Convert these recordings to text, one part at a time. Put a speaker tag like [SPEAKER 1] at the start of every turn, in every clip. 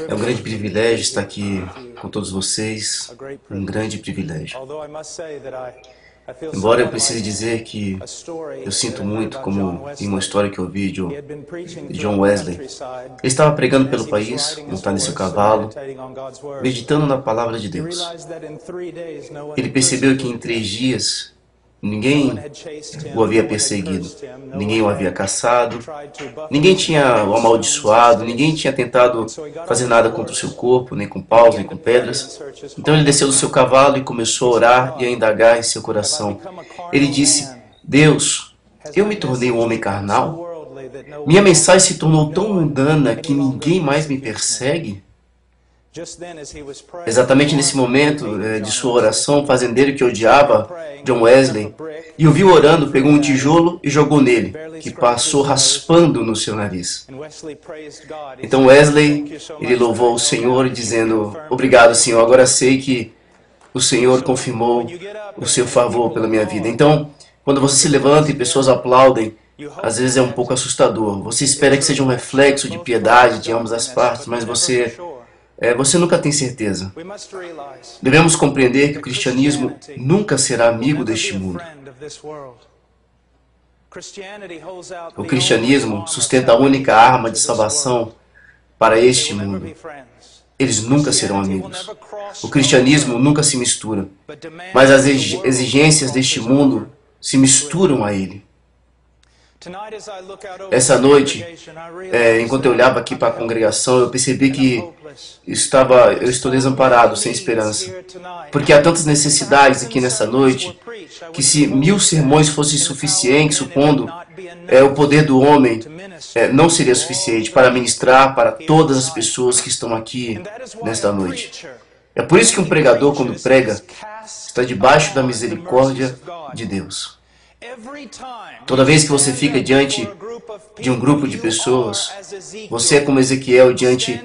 [SPEAKER 1] É um grande privilégio estar aqui com todos vocês, um grande privilégio. Embora eu precise dizer que eu sinto muito, como em uma história que eu ouvi de John Wesley. Ele estava pregando pelo país, montado em seu cavalo, meditando na palavra de Deus. Ele percebeu que em 3 dias ninguém o havia perseguido, ninguém o havia caçado, ninguém tinha o amaldiçoado, ninguém tinha tentado fazer nada contra o seu corpo, nem com paus, nem com pedras. Então ele desceu do seu cavalo e começou a orar e a indagar em seu coração. Ele disse: Deus, eu me tornei um homem carnal? Minha mensagem se tornou tão mundana que ninguém mais me persegue? Exatamente nesse momento de sua oração, o fazendeiro que odiava John Wesley e o viu orando, pegou um tijolo e jogou nele, que passou raspando no seu nariz. Então Wesley, ele louvou o Senhor dizendo: obrigado, Senhor, agora sei que o Senhor confirmou o seu favor pela minha vida. Então, quando você se levanta e pessoas aplaudem, às vezes é um pouco assustador. Você espera que seja um reflexo de piedade de ambas as partes, mas você nunca tem certeza. Devemos compreender que o cristianismo nunca será amigo deste mundo. O cristianismo sustenta a única arma de salvação para este mundo. Eles nunca serão amigos. O cristianismo nunca se mistura, mas as exigências deste mundo se misturam a ele. Essa noite, enquanto eu olhava aqui para a congregação, eu percebi que eu estou desamparado, sem esperança. Porque há tantas necessidades aqui nessa noite, que se 1000 sermões fossem suficientes, supondo o poder do homem, não seria suficiente para ministrar para todas as pessoas que estão aqui nesta noite. É por isso que um pregador, quando prega, está debaixo da misericórdia de Deus. Toda vez que você fica diante de um grupo de pessoas, você é como Ezequiel diante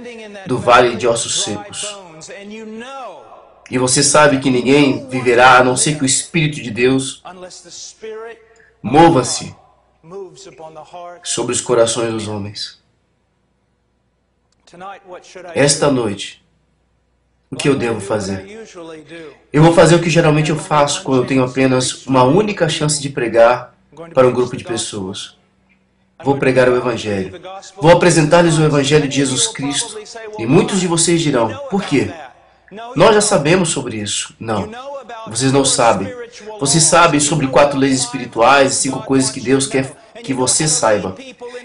[SPEAKER 1] do vale de ossos secos. E você sabe que ninguém viverá a não ser que o Espírito de Deus mova-se sobre os corações dos homens. Esta noite, o que eu devo fazer? Eu vou fazer o que geralmente eu faço quando eu tenho apenas uma única chance de pregar para um grupo de pessoas. Vou pregar o Evangelho. Vou apresentar-lhes o Evangelho de Jesus Cristo. E muitos de vocês dirão: por quê? Nós já sabemos sobre isso. Não, vocês não sabem. Vocês sabem sobre 4 leis espirituais e 5 coisas que Deus quer que você saiba.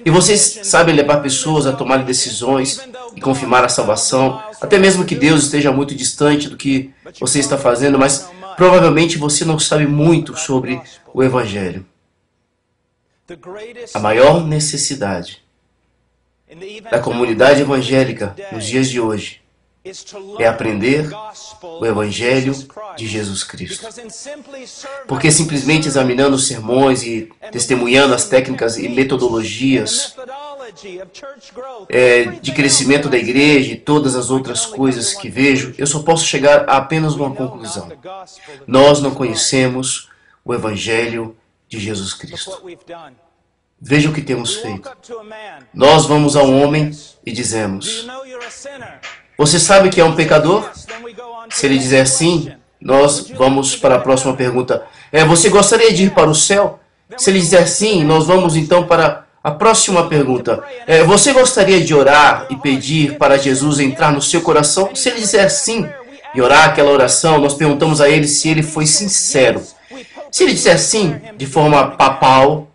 [SPEAKER 1] E vocês sabem levar pessoas a tomar decisões e confirmar a salvação, até mesmo que Deus esteja muito distante do que você está fazendo, mas provavelmente você não sabe muito sobre o Evangelho. A maior necessidade da comunidade evangélica nos dias de hoje é aprender o Evangelho de Jesus Cristo. Porque simplesmente examinando os sermões e testemunhando as técnicas e metodologias de crescimento da igreja e todas as outras coisas que vejo, eu só posso chegar a apenas uma conclusão. Nós não conhecemos o Evangelho de Jesus Cristo. Veja o que temos feito. Nós vamos a um homem e dizemos: você sabe que é um pecador? Se ele dizer sim, nós vamos para a próxima pergunta. Você gostaria de ir para o céu? Se ele dizer sim, nós vamos então para a próxima pergunta. Você gostaria de orar e pedir para Jesus entrar no seu coração? Se ele dizer sim e orar aquela oração, nós perguntamos a ele se ele foi sincero. Se ele disser sim, de forma papal,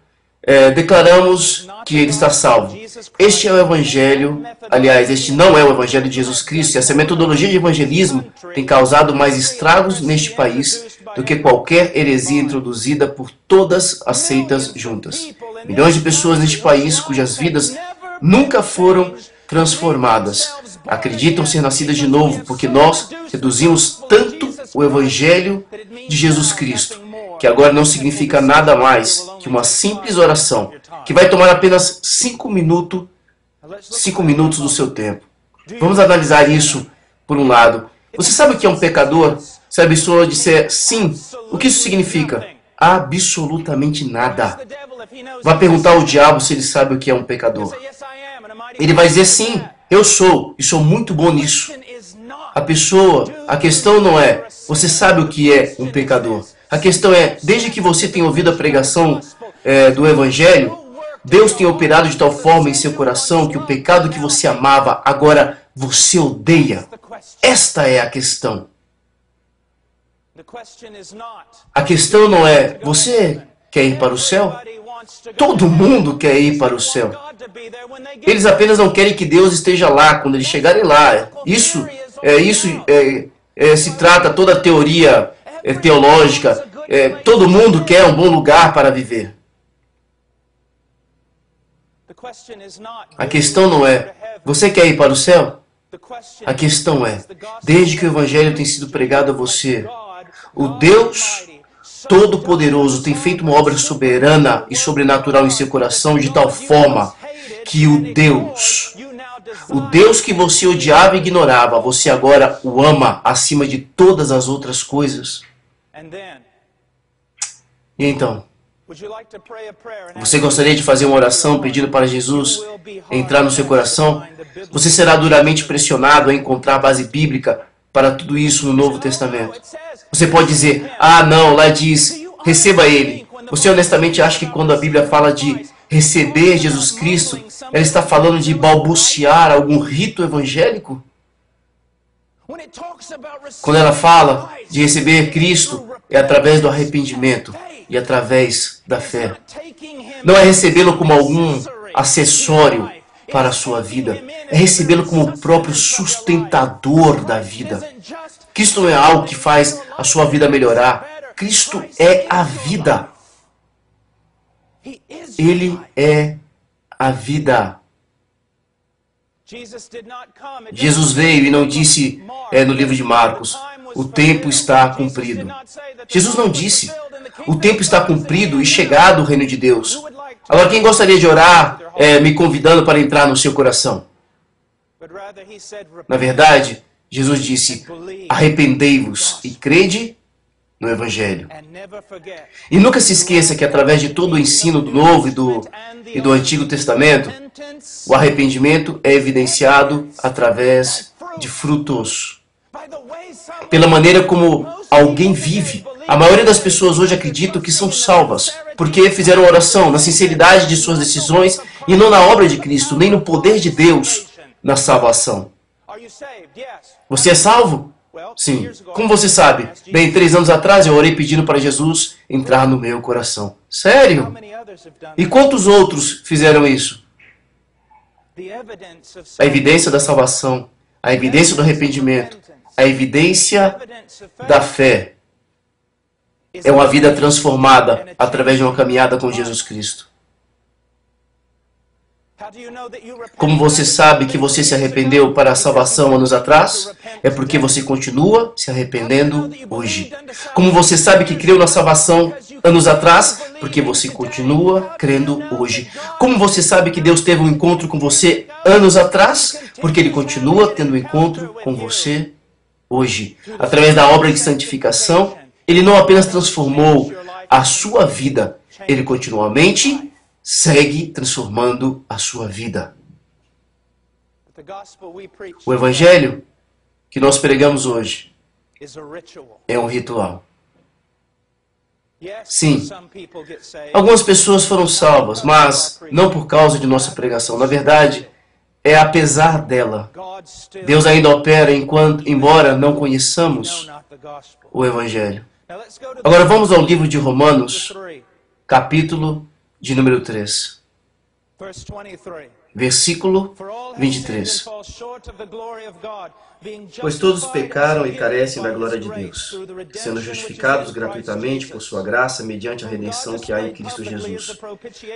[SPEAKER 1] declaramos que ele está salvo. Este é o Evangelho, aliás, este não é o Evangelho de Jesus Cristo, e essa metodologia de evangelismo tem causado mais estragos neste país do que qualquer heresia introduzida por todas as seitas juntas. Milhões de pessoas neste país cujas vidas nunca foram transformadas acreditam ser nascidas de novo, porque nós reduzimos tanto o Evangelho de Jesus Cristo, que agora não significa nada mais que uma simples oração, que vai tomar apenas 5 minutos do seu tempo. Vamos analisar isso por um lado. Você sabe o que é um pecador? Se a pessoa disser sim, o que isso significa? Absolutamente nada. Vá perguntar ao diabo se ele sabe o que é um pecador. Ele vai dizer sim, Eu sou, e sou muito bom nisso. A questão não é, você sabe o que é um pecador. A questão é, desde que você tenha ouvido a pregação do Evangelho, Deus tem operado de tal forma em seu coração que o pecado que você amava, agora você odeia. Esta é a questão. A questão não é, você quer ir para o céu? Todo mundo quer ir para o céu. Eles apenas não querem que Deus esteja lá quando eles chegarem lá. Isso se trata toda a teoria teológica. Todo mundo quer um bom lugar para viver. A questão não é, você quer ir para o céu? A questão é, desde que o Evangelho tem sido pregado a você, o Deus Todo-Poderoso tem feito uma obra soberana e sobrenatural em seu coração de tal forma que o Deus que você odiava e ignorava, você agora o ama acima de todas as outras coisas. E então, você gostaria de fazer uma oração pedindo para Jesus entrar no seu coração? Você será duramente pressionado a encontrar base bíblica para tudo isso no Novo Testamento. Você pode dizer, não, lá diz, receba Ele. Você honestamente acha que quando a Bíblia fala de receber Jesus Cristo, ela está falando de balbuciar algum rito evangélico? Quando ela fala de receber Cristo, é através do arrependimento e através da fé. Não é recebê-lo como algum acessório para a sua vida. É recebê-lo como o próprio sustentador da vida. Cristo não é algo que faz a sua vida melhorar. Cristo é a vida. Ele é a vida. Jesus veio e não disse no livro de Marcos, o tempo está cumprido. Jesus não disse, o tempo está cumprido e chegado o reino de Deus. Agora, quem gostaria de orar me convidando para entrar no seu coração? Na verdade, Jesus disse, arrependei-vos e crede no Evangelho. E nunca se esqueça que através de todo o ensino do Novo e do Antigo Testamento, o arrependimento é evidenciado através de frutos. Pela maneira como alguém vive. A maioria das pessoas hoje acreditam que são salvas, porque fizeram oração na sinceridade de suas decisões e não na obra de Cristo, nem no poder de Deus na salvação. Você é salvo? Sim. Como você sabe? Bem, 3 anos atrás eu orei pedindo para Jesus entrar no meu coração. Sério? E quantos outros fizeram isso? A evidência da salvação, a evidência do arrependimento, a evidência da fé é uma vida transformada através de uma caminhada com Jesus Cristo. Como você sabe que você se arrependeu para a salvação anos atrás? É porque você continua se arrependendo hoje. Como você sabe que creu na salvação anos atrás? Porque você continua crendo hoje. Como você sabe que Deus teve um encontro com você anos atrás? Porque Ele continua tendo um encontro com você hoje. Através da obra de santificação, Ele não apenas transformou a sua vida, Ele continuamente segue transformando a sua vida. O Evangelho que nós pregamos hoje é um ritual. Sim, algumas pessoas foram salvas, mas não por causa de nossa pregação. Na verdade, é apesar dela. Deus ainda opera embora não conheçamos o Evangelho. Agora vamos ao livro de Romanos, capítulo de número 3. Versículo 23. Pois todos pecaram e carecem da glória de Deus, sendo justificados gratuitamente por sua graça, mediante a redenção que há em Cristo Jesus,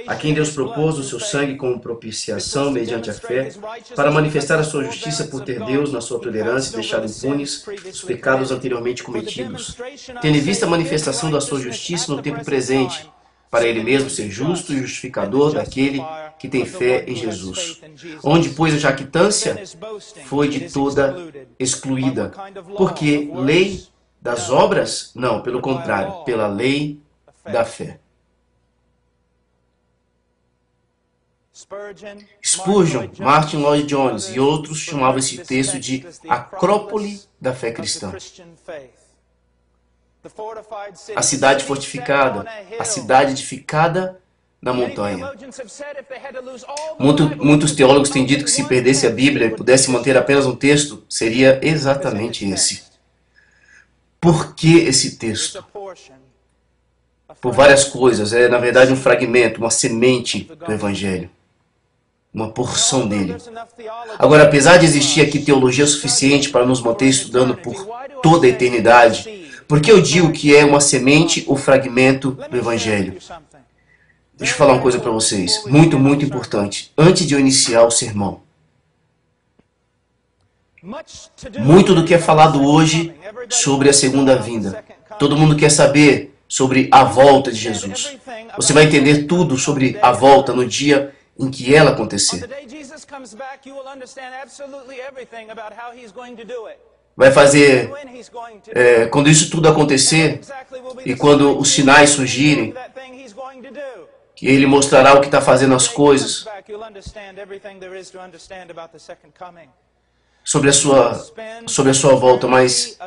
[SPEAKER 1] a quem Deus propôs o seu sangue como propiciação mediante a fé, para manifestar a sua justiça por ter Deus, na sua tolerância, deixado impunes os pecados anteriormente cometidos, tendo em vista a manifestação da sua justiça no tempo presente, para Ele mesmo ser justo e justificador daquele que tem fé em Jesus. Onde, pois, a jactância foi de toda excluída. Porque lei das obras? Não, pelo contrário, pela lei da fé. Spurgeon, Martin Lloyd Jones e outros chamavam esse texto de Acrópole da fé cristã. A cidade fortificada, a cidade edificada na montanha. Muitos teólogos têm dito que se perdesse a Bíblia e pudesse manter apenas um texto, seria exatamente esse. Por que esse texto? Por várias coisas. É, na verdade, um fragmento, uma semente do Evangelho. Uma porção dele. Agora, apesar de existir aqui teologia suficiente para nos manter estudando por toda a eternidade, por que eu digo que é uma semente ou fragmento do Evangelho? Deixa eu falar uma coisa para vocês, muito, muito importante. Antes de eu iniciar o sermão, muito do que é falado hoje sobre a segunda vinda. Todo mundo quer saber sobre a volta de Jesus. Você vai entender tudo sobre a volta no dia em que ela acontecer. Vai fazer, quando isso tudo acontecer e quando os sinais surgirem, que ele mostrará o que está fazendo as coisas sobre a sua volta, mas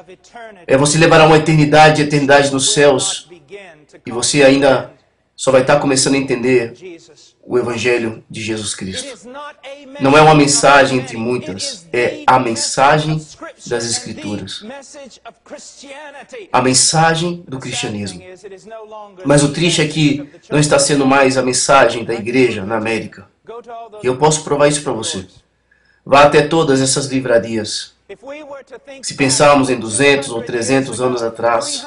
[SPEAKER 1] você levará uma eternidade nos céus e você ainda só vai estar começando a entender o Evangelho de Jesus Cristo. Não é uma mensagem entre muitas, é a mensagem das Escrituras. A mensagem do cristianismo. Mas o triste é que não está sendo mais a mensagem da igreja na América. E eu posso provar isso para você. Vá até todas essas livrarias. Se pensarmos em 200 ou 300 anos atrás,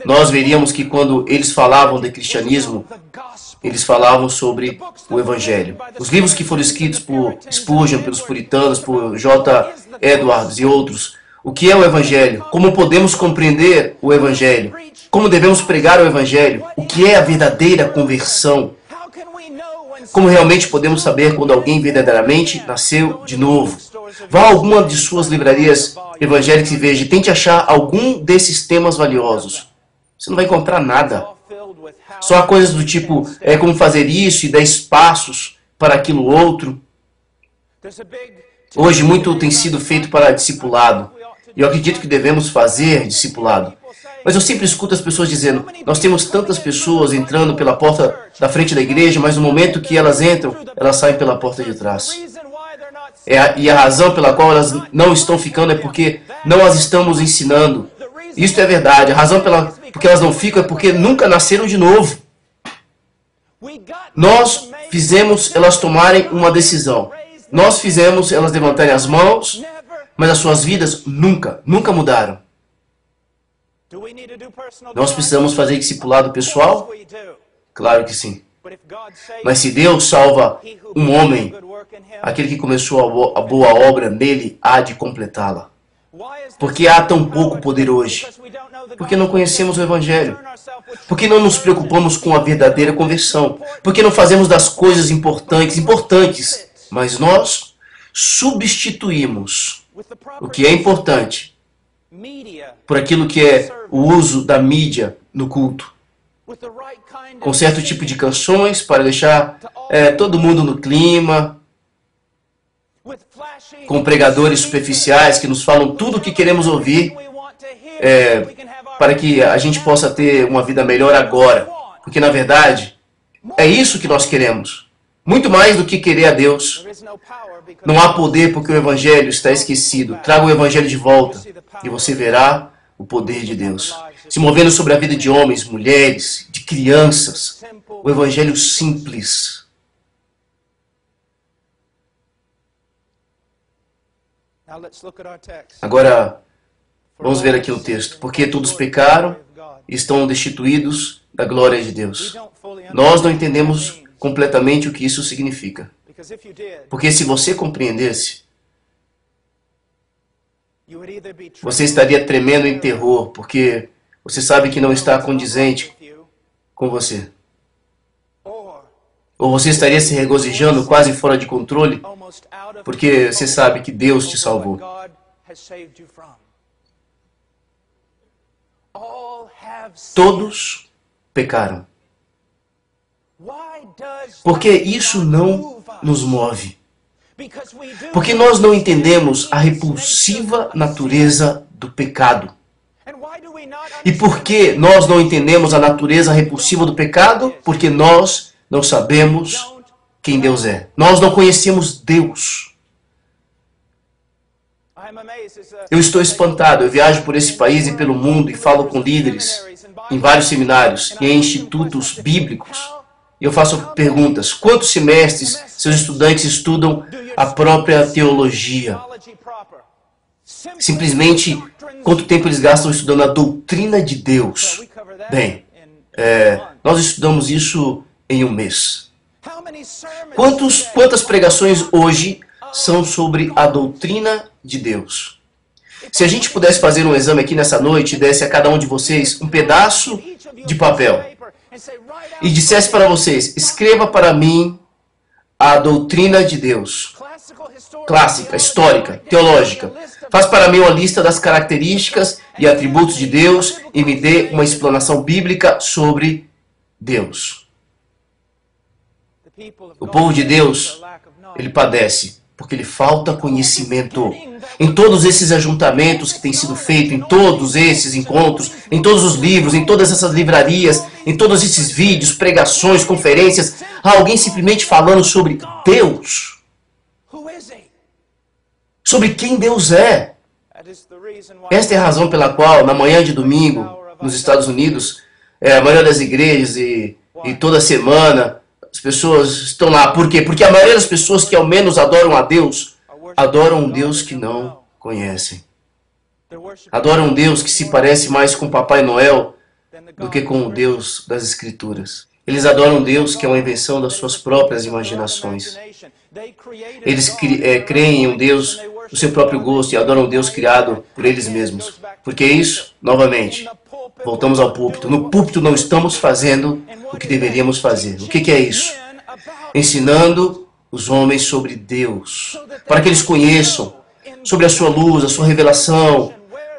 [SPEAKER 1] nós veríamos que quando eles falavam de cristianismo, eles falavam sobre o Evangelho. Os livros que foram escritos por Spurgeon, pelos puritanos, por J. Edwards e outros. O que é o Evangelho? Como podemos compreender o Evangelho? Como devemos pregar o Evangelho? O que é a verdadeira conversão? Como realmente podemos saber quando alguém verdadeiramente nasceu de novo? Vá a alguma de suas livrarias evangélicas e veja, tente achar algum desses temas valiosos. Você não vai encontrar nada. Só coisas do tipo, como fazer isso e 10 passos para aquilo outro. Hoje muito tem sido feito para discipulado. E eu acredito que devemos fazer discipulado. Mas eu sempre escuto as pessoas dizendo, nós temos tantas pessoas entrando pela porta da frente da igreja, mas no momento que elas entram, elas saem pela porta de trás. E a razão pela qual elas não estão ficando é porque não as estamos ensinando. Isso é verdade. A razão porque elas não ficam é porque nunca nasceram de novo. Nós fizemos elas tomarem uma decisão. Nós fizemos elas levantarem as mãos, mas as suas vidas nunca mudaram. Nós precisamos fazer discipulado pessoal? Claro que sim. Mas se Deus salva um homem, aquele que começou a boa obra nele há de completá-la. Por que há tão pouco poder hoje? Porque não conhecemos o Evangelho. Porque não nos preocupamos com a verdadeira conversão. Porque não fazemos das coisas importantes, mas nós substituímos o que é importante por aquilo que é o uso da mídia no culto. Com certo tipo de canções para deixar todo mundo no clima, com pregadores superficiais que nos falam tudo o que queremos ouvir, para que a gente possa ter uma vida melhor agora. Porque, na verdade, é isso que nós queremos. Muito mais do que querer a Deus. Não há poder porque o Evangelho está esquecido. Traga o Evangelho de volta e você verá o poder de Deus. Se movendo sobre a vida de homens, mulheres, de crianças. O Evangelho simples. Agora, vamos ver aqui o texto. Porque todos pecaram e estão destituídos da glória de Deus. Nós não entendemos completamente o que isso significa. Porque se você compreendesse, você estaria tremendo em terror, porque você sabe que não está condizente com você. Ou você estaria se regozijando quase fora de controle, porque você sabe que Deus te salvou. Todos pecaram. Porque isso não nos move. Porque nós não entendemos a repulsiva natureza do pecado. E por que nós não entendemos a natureza repulsiva do pecado? Porque nós não sabemos quem Deus é. Nós não conhecemos Deus. Eu estou espantado. Eu viajo por esse país e pelo mundo e falo com líderes em vários seminários e em institutos bíblicos. E eu faço perguntas. Quantos semestres seus estudantes estudam a própria teologia? Simplesmente, quanto tempo eles gastam estudando a doutrina de Deus? Bem, nós estudamos isso em um mês. Quantas pregações hoje são sobre a doutrina de Deus? Se a gente pudesse fazer um exame aqui nessa noite e desse a cada um de vocês um pedaço de papel e dissesse para vocês, escreva para mim a doutrina de Deus, clássica, histórica, teológica. Faz para mim uma lista das características e atributos de Deus e me dê uma explanação bíblica sobre Deus. O povo de Deus, ele padece porque lhe falta conhecimento. Em todos esses ajuntamentos que têm sido feitos, em todos esses encontros, em todos os livros, em todas essas livrarias, em todos esses vídeos, pregações, conferências, há alguém simplesmente falando sobre Deus. Sobre quem Deus é. Esta é a razão pela qual, na manhã de domingo, nos Estados Unidos, a maioria das igrejas e toda semana, as pessoas estão lá. Por quê? Porque a maioria das pessoas que ao menos adoram a Deus, adoram um Deus que não conhecem. Adoram um Deus que se parece mais com Papai Noel do que com o Deus das Escrituras. Eles adoram um Deus que é uma invenção das suas próprias imaginações. Eles creem em um Deus do seu próprio gosto e adoram um Deus criado por eles mesmos. Porque isso, novamente, voltamos ao púlpito. No púlpito não estamos fazendo o que deveríamos fazer. O que é isso? Ensinando os homens sobre Deus, para que eles conheçam sobre a sua luz, a sua revelação,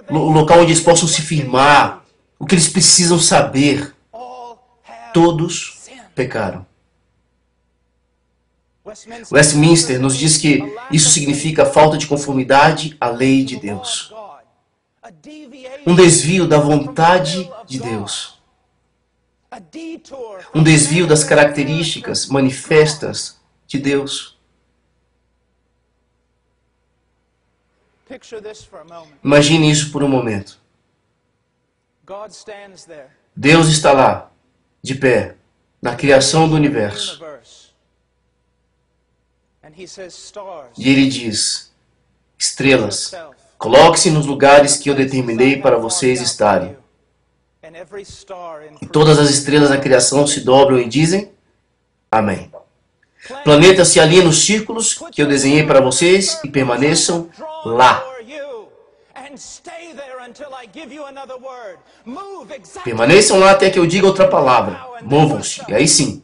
[SPEAKER 1] o local onde eles possam se firmar, o que eles precisam saber. Todos pecaram. Westminster nos diz que isso significa falta de conformidade à lei de Deus. Um desvio da vontade de Deus. Um desvio das características manifestas de Deus. Imagine isso por um momento. Deus está lá, de pé, na criação do universo. E ele diz, estrelas, coloque-se nos lugares que eu determinei para vocês estarem. E todas as estrelas da criação se dobram e dizem, amém. Planetas se alinham nos círculos que eu desenhei para vocês e permaneçam lá. Permaneçam lá até que eu diga outra palavra. Movam-se, e aí sim.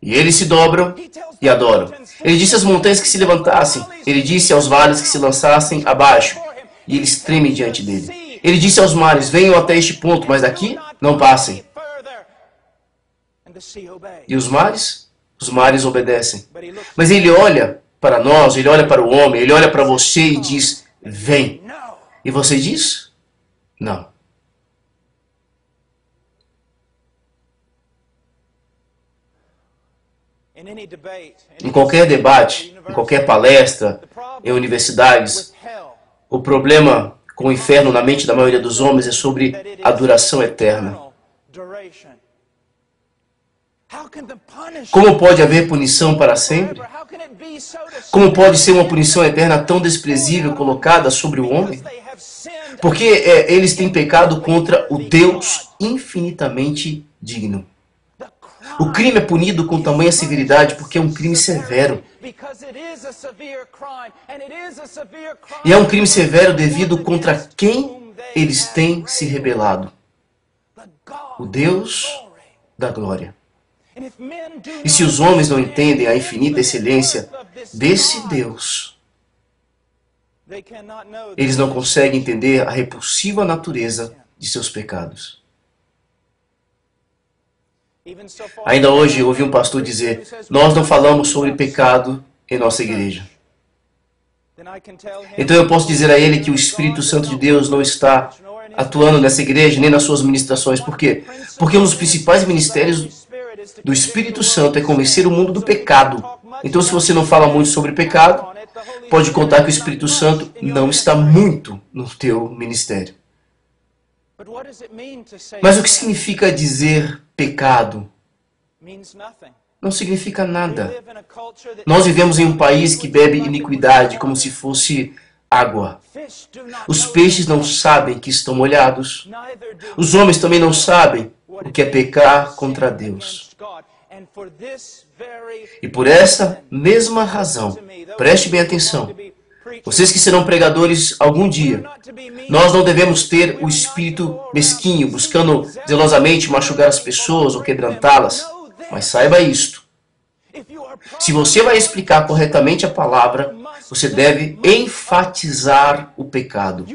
[SPEAKER 1] E eles se dobram e adoram. Ele disse às montanhas que se levantassem. Ele disse aos vales que se lançassem abaixo. E eles tremem diante dele. Ele disse aos mares, venham até este ponto, mas daqui não passem. E os mares? Os mares obedecem. Mas ele olha para nós, ele olha para o homem, ele olha para você e diz, vem. E você diz, não. Em qualquer debate, em qualquer palestra, em universidades, o problema com o inferno na mente da maioria dos homens é sobre a duração eterna. Como pode haver punição para sempre? Como pode ser uma punição eterna tão desprezível colocada sobre o homem? Porque eles têm pecado contra o Deus infinitamente digno. O crime é punido com tamanha severidade porque é um crime severo. E é um crime severo devido contra quem eles têm se rebelado. O Deus da glória. E se os homens não entendem a infinita excelência desse Deus, eles não conseguem entender a repulsiva natureza de seus pecados. Ainda hoje ouvi um pastor dizer: nós não falamos sobre pecado em nossa igreja. Então eu posso dizer a ele que o Espírito Santo de Deus não está atuando nessa igreja, nem nas suas ministrações. Por quê? Porque um dos principais ministérios do Espírito Santo é convencer o mundo do pecado. Então, se você não fala muito sobre pecado, pode contar que o Espírito Santo não está muito no teu ministério. Mas o que significa dizer pecado? Não significa nada. Nós vivemos em um país que bebe iniquidade como se fosse água. Os peixes não sabem que estão molhados. Os homens também não sabem o que é pecar contra Deus. E por essa mesma razão, preste bem atenção, vocês que serão pregadores algum dia, nós não devemos ter o espírito mesquinho, buscando zelosamente machucar as pessoas ou quebrantá-las. Mas saiba isto: se você vai explicar corretamente a palavra, você deve enfatizar o pecado.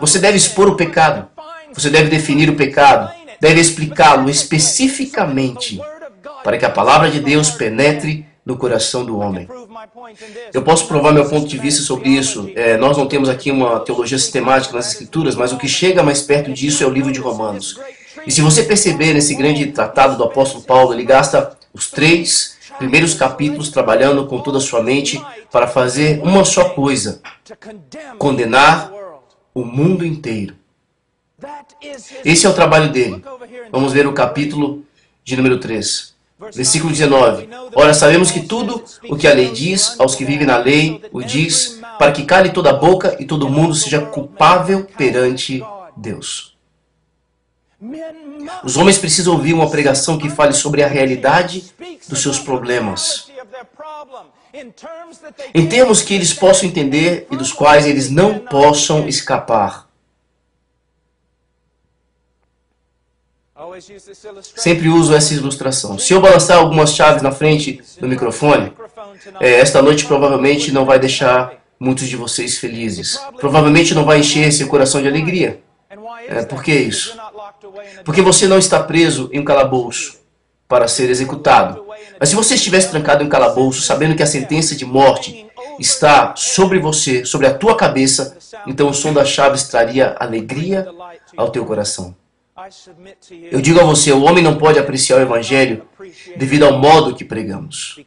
[SPEAKER 1] Você deve expor o pecado. Você deve definir o pecado. Deve explicá-lo especificamente para que a palavra de Deus penetre no coração do homem. Eu posso provar meu ponto de vista sobre isso. Nós não temos aqui uma teologia sistemática nas Escrituras, mas o que chega mais perto disso é o livro de Romanos. E se você perceber nesse grande tratado do apóstolo Paulo, ele gasta os 3 primeiros capítulos trabalhando com toda a sua mente para fazer uma só coisa: condenar o mundo inteiro. Esse é o trabalho dele. Vamos ver o capítulo de número 3. Versículo 19. Ora, sabemos que tudo o que a lei diz, aos que vivem na lei, o diz, para que cale toda a boca e todo mundo seja culpável perante Deus. Os homens precisam ouvir uma pregação que fale sobre a realidade dos seus problemas, em termos que eles possam entender e dos quais eles não possam escapar. Sempre uso essa ilustração. Se eu balançar algumas chaves na frente do microfone, esta noite provavelmente não vai deixar muitos de vocês felizes. Provavelmente não vai encher seu coração de alegria. Por que isso? Porque você não está preso em um calabouço para ser executado. Mas se você estivesse trancado em um calabouço, sabendo que a sentença de morte está sobre você, sobre a tua cabeça, então o som das chaves traria alegria ao teu coração. Eu digo a você, o homem não pode apreciar o Evangelho devido ao modo que pregamos.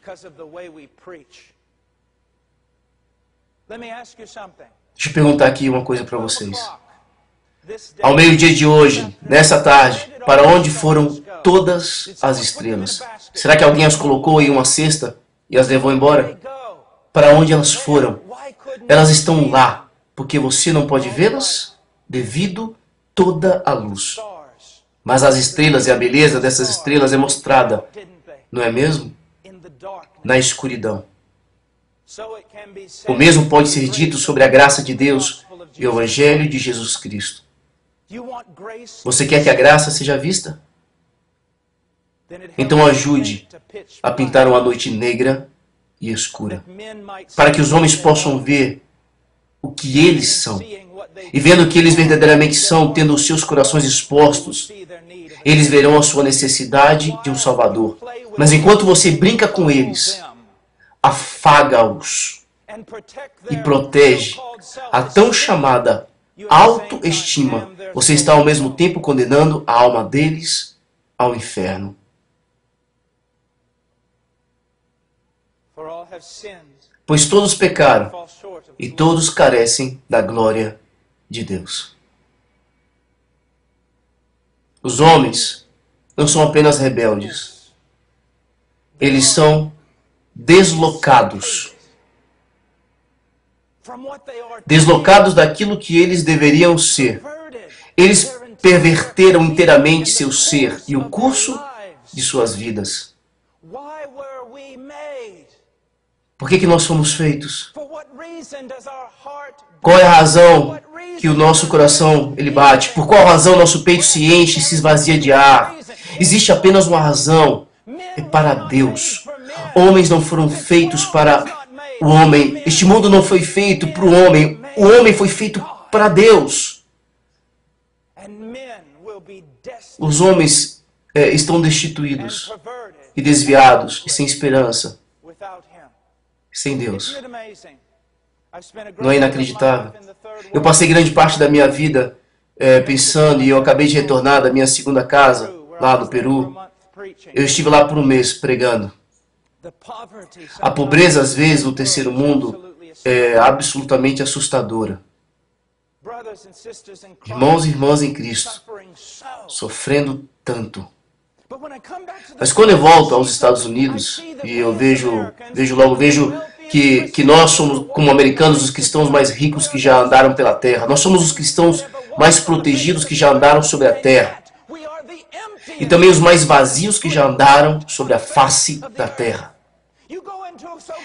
[SPEAKER 1] Deixa eu perguntar aqui uma coisa para vocês. Ao meio-dia de hoje, nessa tarde, para onde foram todas as estrelas? Será que alguém as colocou em uma cesta e as levou embora? Para onde elas foram? Elas estão lá, porque você não pode vê-las devido toda a luz. Mas as estrelas e a beleza dessas estrelas é mostrada, não é mesmo? Na escuridão. O mesmo pode ser dito sobre a graça de Deus e o Evangelho de Jesus Cristo. Você quer que a graça seja vista? Então ajude a pintar uma noite negra e escura, para que os homens possam ver o que eles são. E vendo o que eles verdadeiramente são, tendo os seus corações expostos, eles verão a sua necessidade de um Salvador. Mas enquanto você brinca com eles, afaga-os e protege a tão chamada autoestima, você está ao mesmo tempo condenando a alma deles ao inferno. Pois todos pecaram e todos carecem da glória de Deus. Os homens não são apenas rebeldes. Eles são deslocados. Deslocados daquilo que eles deveriam ser. Eles perverteram inteiramente seu ser e o curso de suas vidas. Por que nós fomos feitos? Qual é a razão que o nosso coração ele bate? Por qual razão nosso peito se enche e se esvazia de ar? Existe apenas uma razão. É para Deus. Homens não foram feitos para o homem. Este mundo não foi feito para o homem. O homem foi feito para Deus. Os homens estão destituídos e desviados e sem esperança, sem Deus. Não é inacreditável? Eu passei grande parte da minha vida pensando, e eu acabei de retornar da minha segunda casa, lá no Peru. Eu estive lá por um mês pregando. A pobreza, às vezes, no terceiro mundo é absolutamente assustadora. Irmãos e irmãs em Cristo, sofrendo tanto. Mas quando eu volto aos Estados Unidos, e eu vejo que nós somos, como americanos, os cristãos mais ricos que já andaram pela terra. Nós somos os cristãos mais protegidos que já andaram sobre a terra. E também os mais vazios que já andaram sobre a face da terra.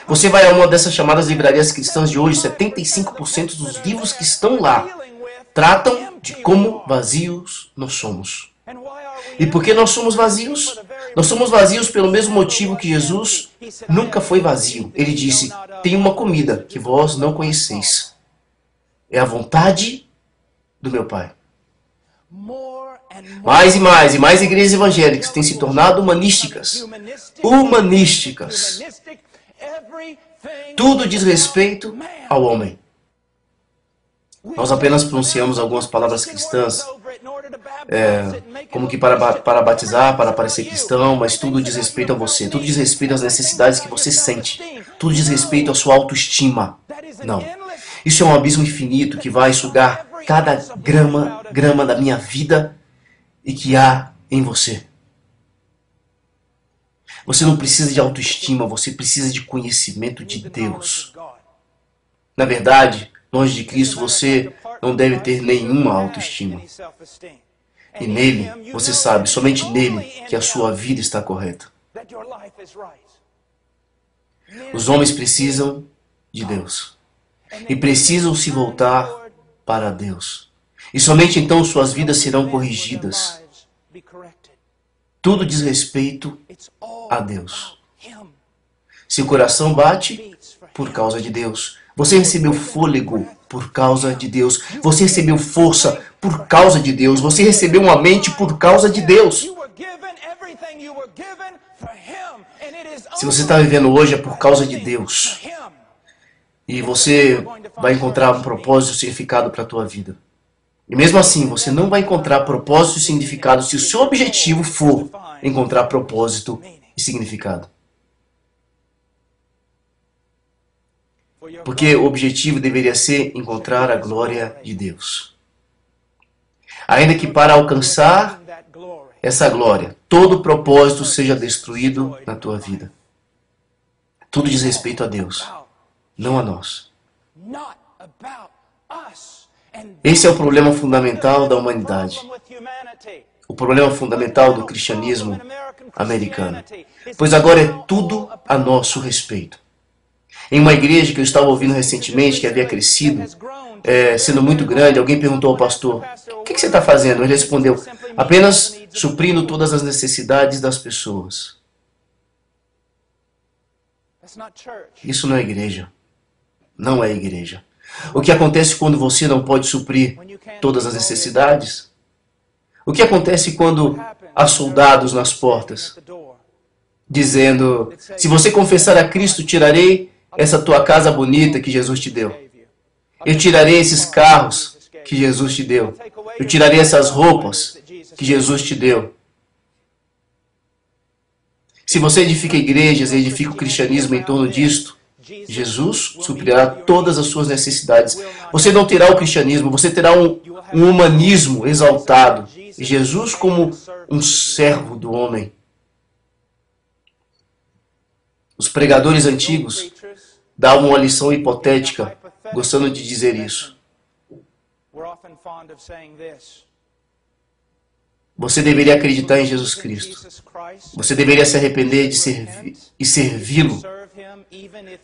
[SPEAKER 1] Você vai a uma dessas chamadas livrarias cristãs de hoje, 75% dos livros que estão lá tratam de como vazios nós somos. E por que nós somos vazios? Nós somos vazios pelo mesmo motivo que Jesus nunca foi vazio. Ele disse, tem uma comida que vós não conheceis. É a vontade do meu Pai. Mais e mais igrejas evangélicas têm se tornado humanísticas. Humanísticas. Tudo diz respeito ao homem. Nós apenas pronunciamos algumas palavras cristãs, como que para batizar, para parecer cristão, mas tudo diz respeito a você. Tudo diz respeito às necessidades que você sente. Tudo diz respeito à sua autoestima. Não. Isso é um abismo infinito que vai sugar cada grama da minha vida e que há em você. Você não precisa de autoestima, você precisa de conhecimento de Deus. Na verdade, longe de Cristo, você não deve ter nenhuma autoestima. E nele, você sabe, somente nele, que a sua vida está correta. Os homens precisam de Deus. E precisam se voltar para Deus. E somente então suas vidas serão corrigidas. Tudo diz respeito a Deus. Seu coração bate por causa de Deus. Você recebeu fôlego por causa de Deus. Você recebeu força por causa de Deus. Você recebeu uma mente por causa de Deus. Se você está vivendo hoje é por causa de Deus. E você vai encontrar um propósito e significado para a tua vida. E mesmo assim, você não vai encontrar propósito e significado se o seu objetivo for encontrar propósito e significado. Porque o objetivo deveria ser encontrar a glória de Deus. Ainda que para alcançar essa glória, todo propósito seja destruído na tua vida. Tudo diz respeito a Deus, não a nós. Esse é o problema fundamental da humanidade. O problema fundamental do cristianismo americano. Pois agora é tudo a nosso respeito. Em uma igreja que eu estava ouvindo recentemente, que havia crescido, sendo muito grande, alguém perguntou ao pastor, o que você está fazendo? Ele respondeu, apenas suprindo todas as necessidades das pessoas. Isso não é igreja. Não é igreja. O que acontece quando você não pode suprir todas as necessidades? O que acontece quando há soldados nas portas, dizendo, se você confessar a Cristo, tirarei essa tua casa bonita que Jesus te deu. Eu tirarei esses carros que Jesus te deu. Eu tirarei essas roupas que Jesus te deu. Se você edifica igrejas e edifica o cristianismo em torno disto, Jesus suprirá todas as suas necessidades. Você não terá o cristianismo, você terá um humanismo exaltado. E Jesus como um servo do homem. Os pregadores antigos davam uma lição hipotética, gostando de dizer isso. Você deveria acreditar em Jesus Cristo. Você deveria se arrepender e servi-lo,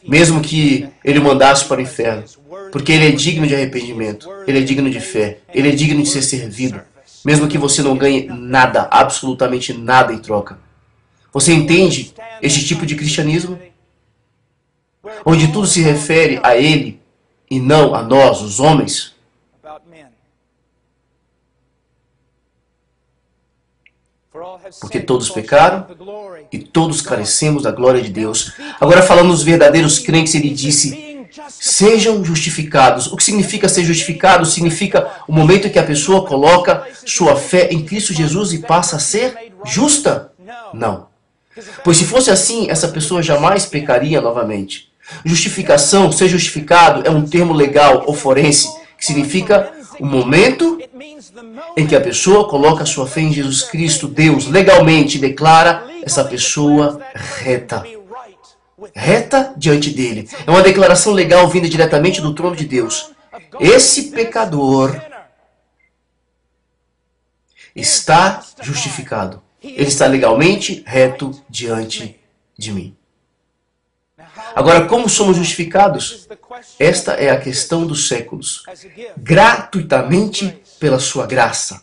[SPEAKER 1] mesmo que ele o mandasse para o inferno. Porque ele é digno de arrependimento, ele é digno de fé, ele é digno de ser servido, mesmo que você não ganhe nada, absolutamente nada em troca. Você entende este tipo de cristianismo? Onde tudo se refere a ele e não a nós, os homens? porque todos pecaram e todos carecemos da glória de Deus. Agora, falando dos verdadeiros crentes, ele disse: sejam justificados. O que significa ser justificado? Significa o momento em que a pessoa coloca sua fé em Cristo Jesus e passa a ser justa? Não. Pois se fosse assim, essa pessoa jamais pecaria novamente. Justificação, ser justificado, é um termo legal ou forense, que significa o momento em que a pessoa coloca sua fé em Jesus Cristo. Deus legalmente declara essa pessoa reta. Reta diante dele. É uma declaração legal vinda diretamente do trono de Deus. Esse pecador está justificado. Ele está legalmente reto diante de mim. Agora, como somos justificados? Esta é a questão dos séculos. Gratuitamente pela sua graça.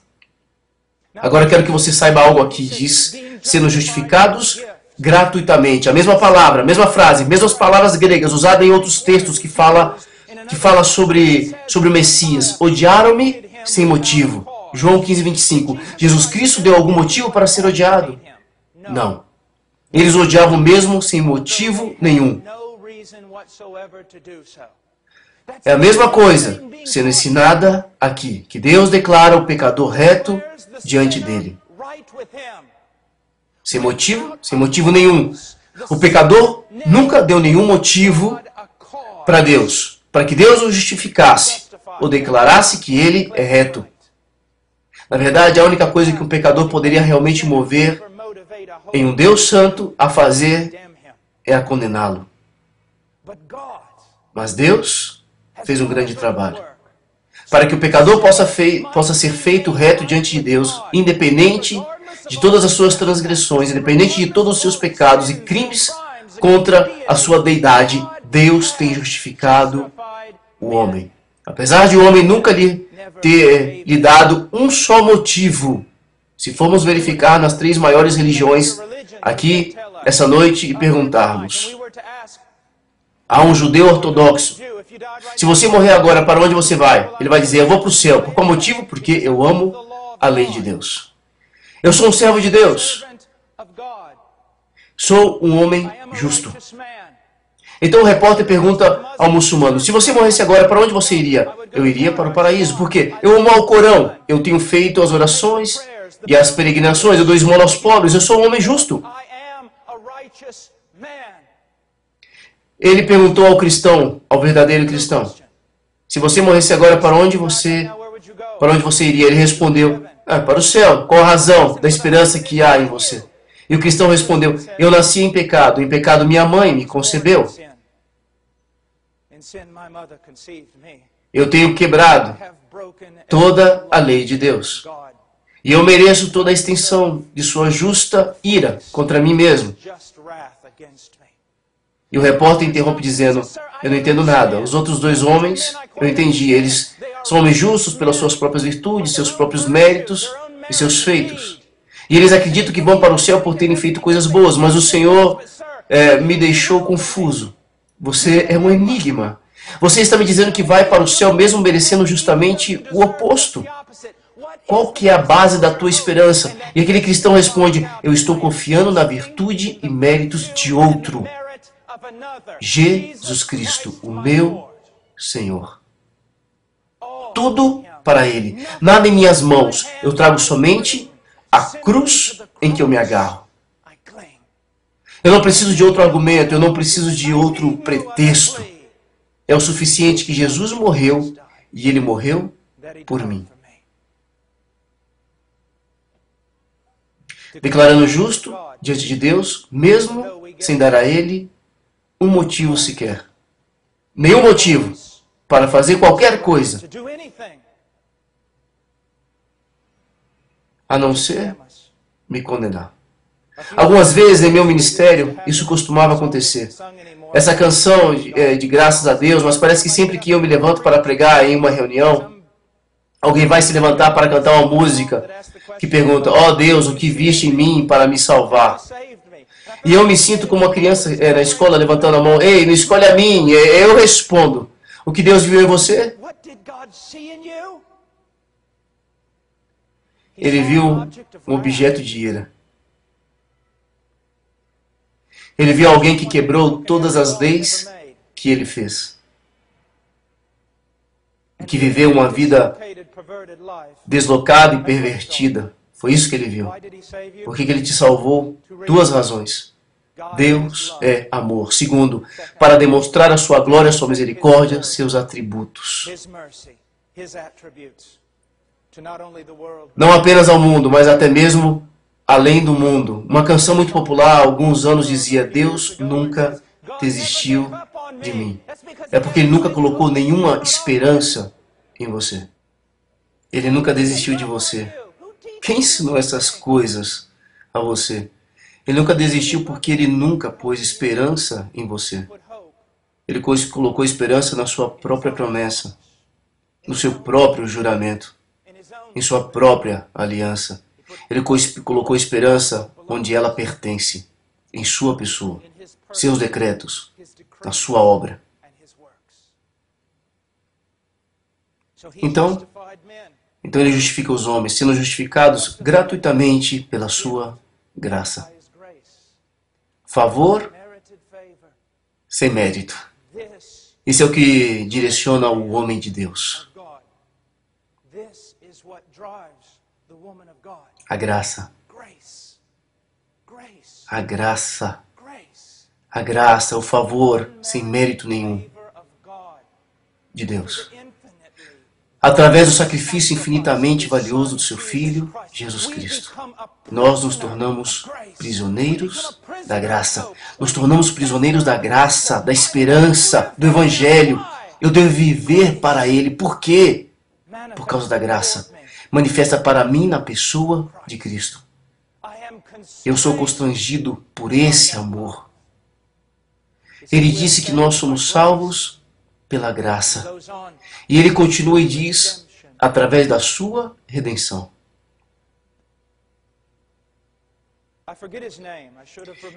[SPEAKER 1] Agora quero que você saiba algo aqui. Diz, sendo justificados gratuitamente. A mesma palavra, a mesma frase, mesmas palavras gregas usadas em outros textos que fala sobre o Messias. Odiaram-me sem motivo. João 15, 25. Jesus Cristo deu algum motivo para ser odiado? Não. Eles odiavam mesmo sem motivo nenhum. É a mesma coisa sendo ensinada aqui, que Deus declara o pecador reto diante dele. Sem motivo nenhum. O pecador nunca deu nenhum motivo para Deus, para que Deus o justificasse ou declarasse que ele é reto. Na verdade, a única coisa que um pecador poderia realmente mover em um Deus santo a fazer é a condená-lo. Mas Deus fez um grande trabalho para que o pecador possa ser feito reto diante de Deus, independente de todas as suas transgressões, independente de todos os seus pecados e crimes contra a sua deidade. Deus tem justificado o homem. Apesar de o homem nunca ter lhe dado um só motivo. Se formos verificar nas 3 maiores religiões aqui essa noite e perguntarmos a um judeu ortodoxo: se você morrer agora, para onde você vai? Ele vai dizer: eu vou para o céu. Por qual motivo? Porque eu amo a lei de Deus. Eu sou um servo de Deus. Sou um homem justo. Então o repórter pergunta ao muçulmano: se você morresse agora, para onde você iria? Eu iria para o paraíso. Por quê? Eu amo ao Corão. Eu tenho feito as orações e as peregrinações. Eu dou esmola aos pobres. Eu sou um homem justo. Ele perguntou ao cristão, ao verdadeiro cristão: se você morresse agora, para onde você iria? Ele respondeu: para o céu. Qual a razão da esperança que há em você? E o cristão respondeu: eu nasci em pecado minha mãe me concebeu. Eu tenho quebrado toda a lei de Deus. E eu mereço toda a extensão de sua justa ira contra mim mesmo. E o repórter interrompe dizendo: eu não entendo nada. Os outros 2 homens, eu entendi. Eles são homens justos pelas suas próprias virtudes, seus próprios méritos e seus feitos. E eles acreditam que vão para o céu por terem feito coisas boas. Mas o Senhor me deixou confuso. Você é um enigma. Você está me dizendo que vai para o céu mesmo merecendo justamente o oposto. Qual que é a base da tua esperança? E aquele cristão responde: eu estou confiando na virtude e méritos de outro. Jesus Cristo, o meu Senhor. Tudo para Ele. Nada em minhas mãos. Eu trago somente a cruz em que eu me agarro. Eu não preciso de outro argumento. Eu não preciso de outro pretexto. É o suficiente que Jesus morreu e Ele morreu por mim. Declarando justo diante de Deus, mesmo sem dar a Ele um motivo sequer. Nenhum motivo para fazer qualquer coisa, a não ser me condenar. Algumas vezes em meu ministério, isso costumava acontecer. Essa canção de graças a Deus, mas parece que sempre que eu me levanto para pregar em uma reunião, alguém vai se levantar para cantar uma música que pergunta: ó Deus, o que viste em mim para me salvar? E eu me sinto como uma criança na escola levantando a mão: ei, não escolhe a mim. Eu respondo: o que Deus viu em você? Ele viu um objeto de ira. Ele viu alguém que quebrou todas as leis que ele fez. Que viveu uma vida deslocada e pervertida. Foi isso que ele viu. Por que ele te salvou? Duas razões. Deus é amor. Segundo, para demonstrar a sua glória, a sua misericórdia, seus atributos. Não apenas ao mundo, mas até mesmo além do mundo. Uma canção muito popular há alguns anos dizia: Deus nunca desistiu de mim. É porque Ele nunca colocou nenhuma esperança em você. Ele nunca desistiu de você. Quem ensinou essas coisas a você? Ele nunca desistiu porque Ele nunca pôs esperança em você. Ele colocou esperança na sua própria promessa, no seu próprio juramento, em sua própria aliança. Ele colocou esperança onde ela pertence, em sua pessoa, seus decretos, na sua obra. Então ele justifica os homens, sendo justificados gratuitamente pela sua graça. Favor sem mérito. Isso é o que direciona o homem de Deus. A graça. A graça. A graça, o favor sem mérito nenhum de Deus. Através do sacrifício infinitamente valioso do seu Filho, Jesus Cristo, nós nos tornamos prisioneiros da graça. Nos tornamos prisioneiros da graça, da esperança, do Evangelho. Eu devo viver para Ele. Por quê? Por causa da graça. Manifesta para mim na pessoa de Cristo. Eu sou constrangido por esse amor. Ele disse que nós somos salvos pela graça. E ele continua e diz, através da sua redenção.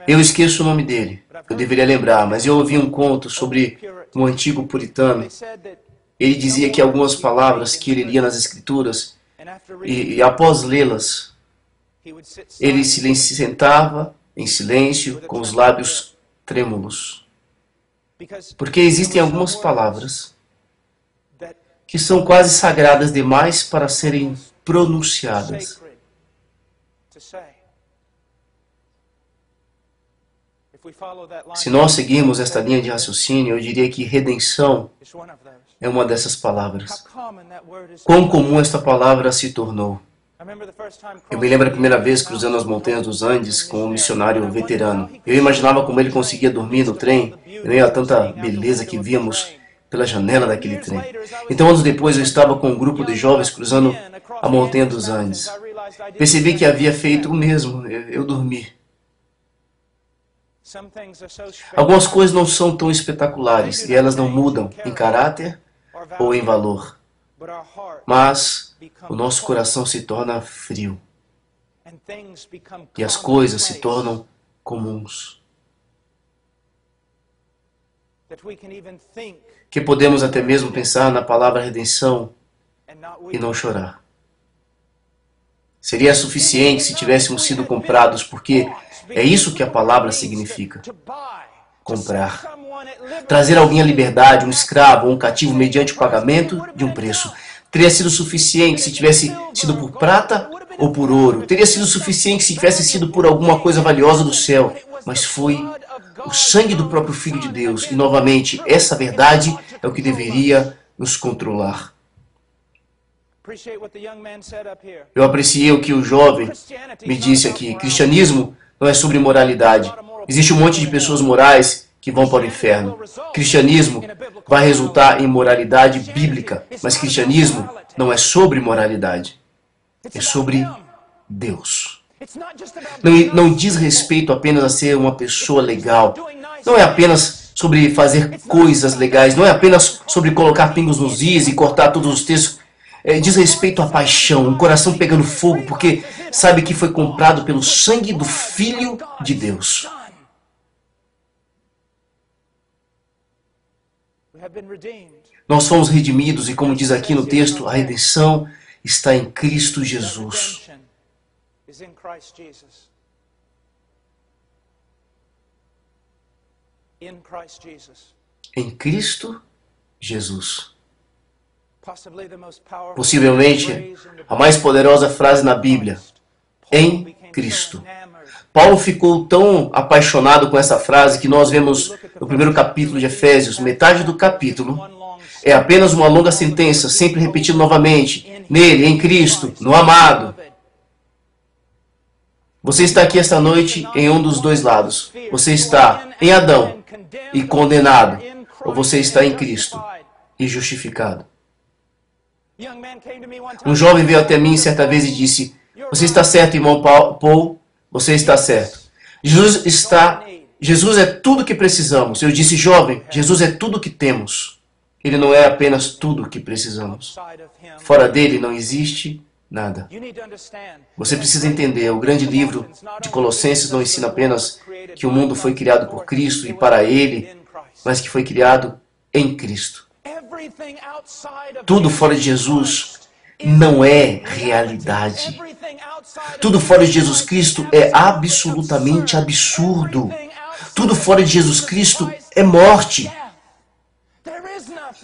[SPEAKER 1] Eu esqueço o nome dele. Eu deveria lembrar, mas eu ouvi um conto sobre um antigo puritano. Ele dizia que algumas palavras que ele lia nas Escrituras, e após lê-las, ele se sentava em silêncio, com os lábios trêmulos. Porque existem algumas palavras que são quase sagradas demais para serem pronunciadas. Se nós seguirmos esta linha de raciocínio, eu diria que redenção é uma dessas palavras. Quão comum esta palavra se tornou. Eu me lembro a primeira vez cruzando as montanhas dos Andes com um missionário veterano. Eu imaginava como ele conseguia dormir no trem, em meio a tanta beleza que víamos pela janela daquele trem. Então, anos depois, eu estava com um grupo de jovens cruzando a montanha dos Andes. Percebi que havia feito o mesmo, eu dormi. Algumas coisas não são tão espetaculares e elas não mudam em caráter ou em valor. Mas o nosso coração se torna frio e as coisas se tornam comuns. Que podemos até mesmo pensar na palavra redenção e não chorar. Seria suficiente se tivéssemos sido comprados, porque é isso que a palavra significa. Comprar. Trazer alguém à liberdade, um escravo ou um cativo mediante o pagamento de um preço. Teria sido suficiente se tivesse sido por prata ou por ouro. Teria sido suficiente se tivesse sido por alguma coisa valiosa do céu. Mas foi o sangue do próprio Filho de Deus. E, novamente, essa verdade é o que deveria nos controlar. Eu apreciei o que o jovem me disse aqui. Cristianismo não é sobre moralidade. Existe um monte de pessoas morais que vão para o inferno. Cristianismo vai resultar em moralidade bíblica, mas cristianismo não é sobre moralidade. É sobre Deus. Não diz respeito apenas a ser uma pessoa legal. Não é apenas sobre fazer coisas legais. Não é apenas sobre colocar pingos nos is e cortar todos os textos. Diz respeito à paixão, um coração pegando fogo, porque sabe que foi comprado pelo sangue do Filho de Deus. Nós fomos redimidos e, como diz aqui no texto, a redenção está em Cristo Jesus. Em Cristo Jesus. Possivelmente a mais poderosa frase na Bíblia. Em Cristo. Paulo ficou tão apaixonado com essa frase que nós vemos no primeiro capítulo de Efésios, metade do capítulo, é apenas uma longa sentença, sempre repetindo novamente, nele, em Cristo, no amado. Você está aqui esta noite em um dos dois lados. Você está em Adão e condenado, ou você está em Cristo e justificado. Um jovem veio até mim certa vez e disse, você está certo, irmão Paul, você está certo. Jesus é tudo o que precisamos. Eu disse, jovem, Jesus é tudo o que temos. Ele não é apenas tudo o que precisamos. Fora dele não existe nada. Você precisa entender, o grande livro de Colossenses não ensina apenas que o mundo foi criado por Cristo e para Ele, mas que foi criado em Cristo. Tudo fora de Jesus não é realidade. Tudo fora de Jesus Cristo é absolutamente absurdo. Tudo fora de Jesus Cristo é morte.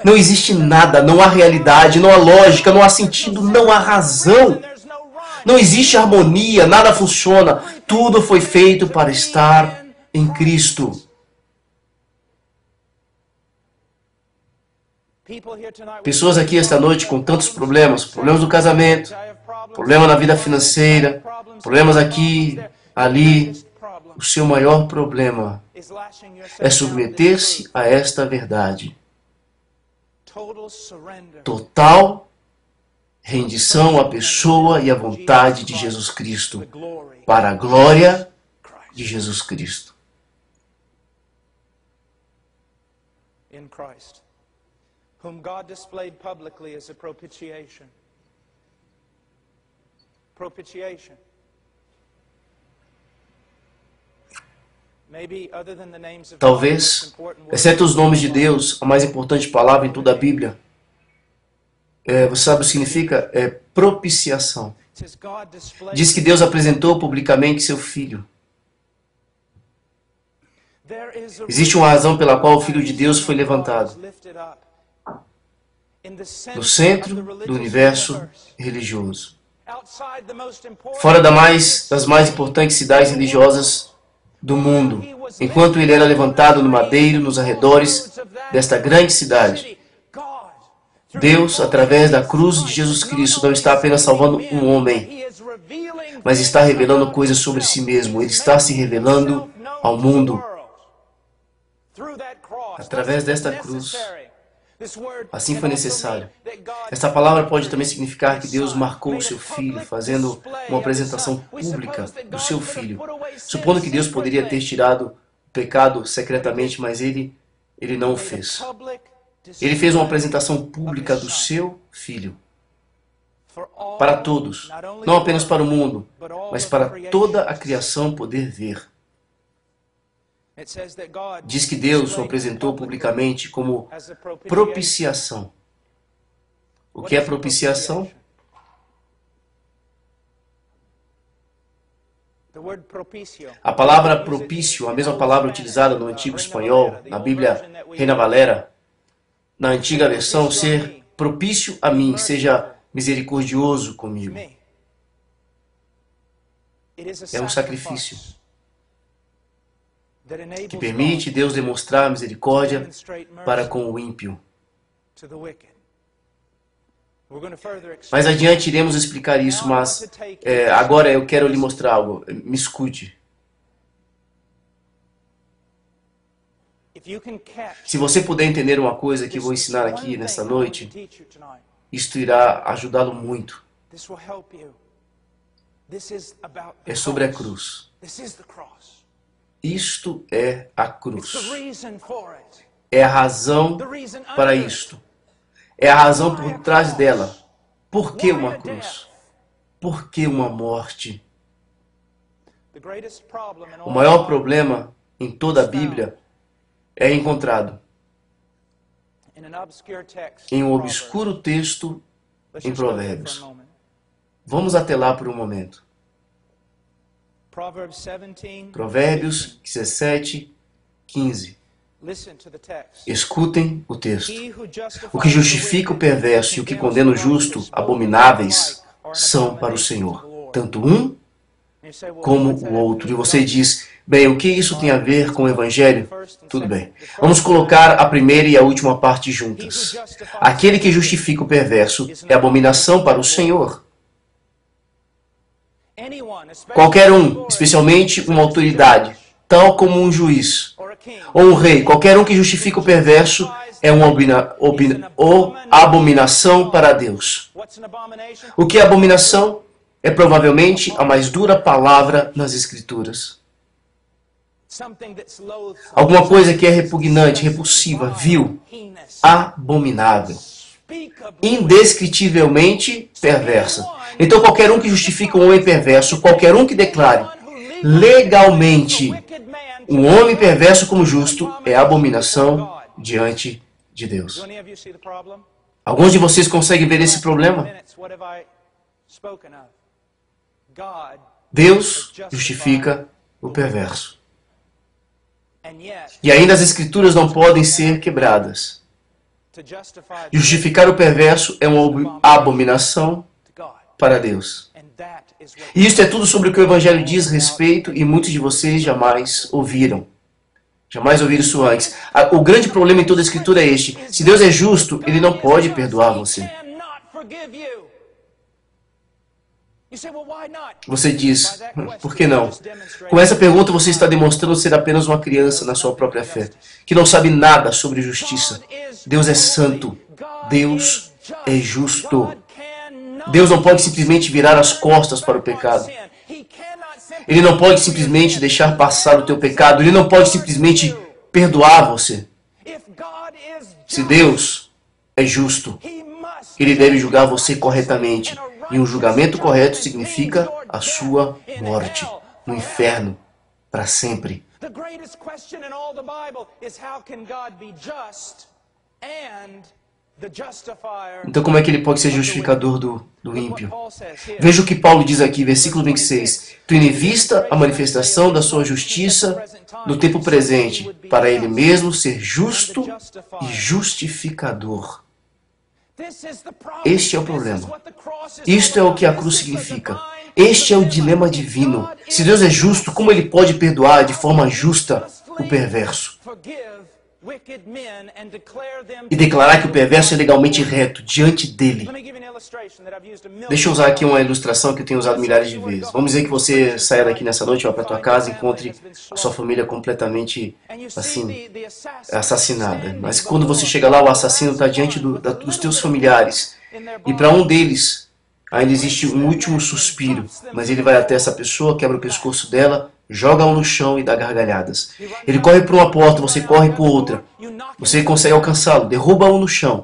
[SPEAKER 1] Não existe nada, não há realidade, não há lógica, não há sentido, não há razão. Não existe harmonia, nada funciona. Tudo foi feito para estar em Cristo. Pessoas aqui esta noite com tantos problemas, problemas do casamento, problema na vida financeira, problemas aqui, ali. O seu maior problema é submeter-se a esta verdade. Total rendição à pessoa e à vontade de Jesus Cristo, para a glória de Jesus Cristo.
[SPEAKER 2] In Christ, whom God displayed publicly as a propitiation. Propitiation.
[SPEAKER 1] Talvez, exceto os nomes de Deus, a mais importante palavra em toda a Bíblia, você sabe o que significa? É propiciação. Diz que Deus apresentou publicamente seu Filho. Existe uma razão pela qual o Filho de Deus foi levantado no centro do universo religioso. Fora das mais importantes cidades religiosas do mundo, enquanto ele era levantado no madeiro nos arredores desta grande cidade. Deus, através da cruz de Jesus Cristo, não está apenas salvando um homem, mas está revelando coisas sobre si mesmo. Ele está se revelando ao mundo através desta cruz. Assim foi necessário. Esta palavra pode também significar que Deus marcou o seu Filho, fazendo uma apresentação pública do seu Filho. Supondo que Deus poderia ter tirado o pecado secretamente, mas Ele não o fez. Ele fez uma apresentação pública do seu Filho. Para todos. Não apenas para o mundo, mas para toda a criação poder ver. Diz que Deus o apresentou publicamente como propiciação. O que é propiciação? A palavra propício, a mesma palavra utilizada no antigo espanhol, na Bíblia Reina Valera, na antiga versão, ser propício a mim, seja misericordioso comigo. É um sacrifício que permite Deus demonstrar misericórdia para com o ímpio. Mais adiante iremos explicar isso, mas agora eu quero lhe mostrar algo. Me escute. Se você puder entender uma coisa que vou ensinar aqui nesta noite, isto irá ajudá-lo muito. É sobre a cruz. Isto é a cruz. É a razão para isto. É a razão por trás dela. Por que uma cruz? Por que uma morte? O maior problema em toda a Bíblia é encontrado em um obscuro texto em Provérbios. Vamos até lá por um momento. Provérbios 17, 15. Escutem o texto. O que justifica o perverso e o que condena o justo, abomináveis, são para o Senhor, tanto um como o outro. E você diz, bem, o que isso tem a ver com o Evangelho? Tudo bem. Vamos colocar a primeira e a última parte juntas. Aquele que justifica o perverso é abominação para o Senhor. Qualquer um, especialmente uma autoridade, tal como um juiz ou um rei, qualquer um que justifica o perverso é uma abominação para Deus. O que é abominação? É provavelmente a mais dura palavra nas Escrituras. Alguma coisa que é repugnante, repulsiva, vil, abominável, indescritivelmente perversa. Então qualquer um que justifica um homem perverso, qualquer um que declare legalmente um homem perverso como justo, é abominação diante de Deus. Alguns de vocês conseguem ver esse problema? Deus justifica o perverso. E ainda as Escrituras não podem ser quebradas. Justificar o perverso é uma abominação para Deus. E isso é tudo sobre o que o Evangelho diz a respeito e muitos de vocês jamais ouviram. Jamais ouviram isso antes. O grande problema em toda a Escritura é este. Se Deus é justo, Ele não pode perdoar você. Você diz, por que não? Com essa pergunta você está demonstrando ser apenas uma criança na sua própria fé, que não sabe nada sobre justiça. Deus é santo. Deus é justo. Deus não pode simplesmente virar as costas para o pecado. Ele não pode simplesmente deixar passar o teu pecado. Ele não pode simplesmente perdoar você. Se Deus é justo, Ele deve julgar você corretamente. E um julgamento correto significa a sua morte no inferno para sempre. Então como é que ele pode ser justificador do ímpio? Veja o que Paulo diz aqui, versículo 26. Tendo em vista a manifestação da sua justiça no tempo presente, para ele mesmo ser justo e justificador. Este é o problema. Isto é o que a cruz significa. Este é o dilema divino. Se Deus é justo, como Ele pode perdoar de forma justa o perverso? E declarar que o perverso é legalmente reto diante dele. Deixa eu usar aqui uma ilustração que eu tenho usado milhares de vezes. Vamos dizer que você saia daqui nessa noite, vá para tua casa e encontre a sua família completamente assim, assassinada. Mas quando você chega lá, o assassino está diante dos teus familiares. E para um deles, ainda existe um último suspiro. Mas ele vai até essa pessoa, quebra o pescoço dela, joga-o no chão e dá gargalhadas. Ele corre para uma porta, você corre por outra. Você consegue alcançá-lo, derruba-o no chão,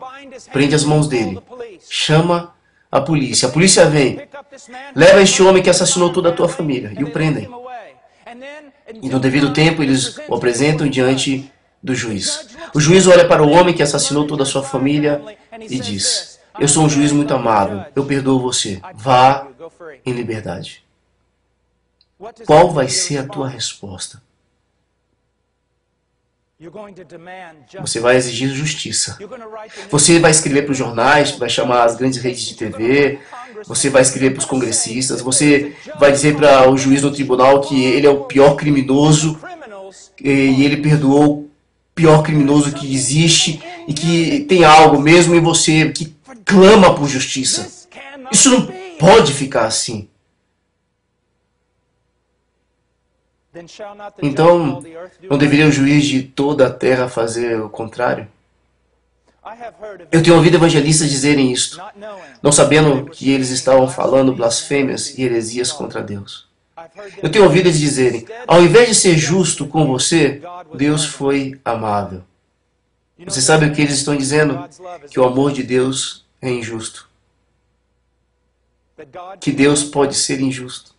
[SPEAKER 1] prende as mãos dele, chama a polícia. A polícia vem, leva este homem que assassinou toda a tua família e o prendem. E no devido tempo eles o apresentam diante do juiz. O juiz olha para o homem que assassinou toda a sua família e diz: eu sou um juiz muito amável, eu perdoo você, vá em liberdade. Qual vai ser a tua resposta? Você vai exigir justiça. Você vai escrever para os jornais, vai chamar as grandes redes de TV, você vai escrever para os congressistas, você vai dizer para o juiz no tribunal que ele é o pior criminoso e ele perdoou o pior criminoso que existe e que tem algo mesmo em você que clama por justiça. Isso não pode ficar assim. Então, não deveria o juiz de toda a terra fazer o contrário? Eu tenho ouvido evangelistas dizerem isto, não sabendo que eles estavam falando blasfêmias e heresias contra Deus. Eu tenho ouvido eles dizerem, ao invés de ser justo com você, Deus foi amável. Você sabe o que eles estão dizendo? Que o amor de Deus é injusto. Que Deus pode ser injusto.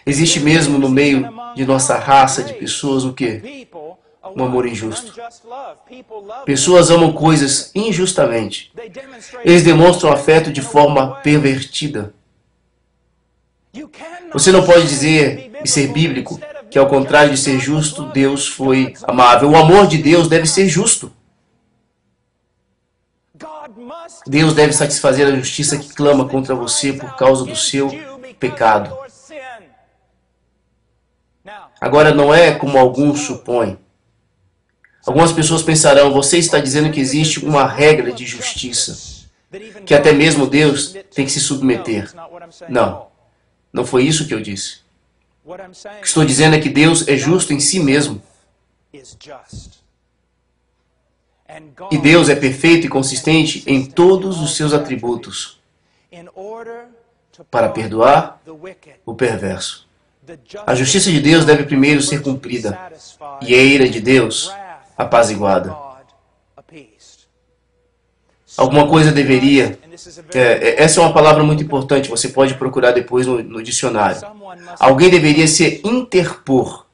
[SPEAKER 1] Existe mesmo no meio de nossa raça de pessoas o quê? Um amor injusto. Pessoas amam coisas injustamente. Eles demonstram afeto de forma pervertida. Você não pode dizer e ser bíblico que ao contrário de ser justo, Deus foi amável. O amor de Deus deve ser justo. Deus deve satisfazer a justiça que clama contra você por causa do seu pecado. Agora, não é como alguns supõem. Algumas pessoas pensarão, você está dizendo que existe uma regra de justiça, que até mesmo Deus tem que se submeter. Não, não foi isso que eu disse. O que estou dizendo é que Deus é justo em si mesmo. E Deus é perfeito e consistente em todos os seus atributos para perdoar o perverso. A justiça de Deus deve primeiro ser cumprida e a ira de Deus apaziguada. Alguma coisa deveria... essa é uma palavra muito importante, você pode procurar depois no dicionário. Alguém deveria se interpor.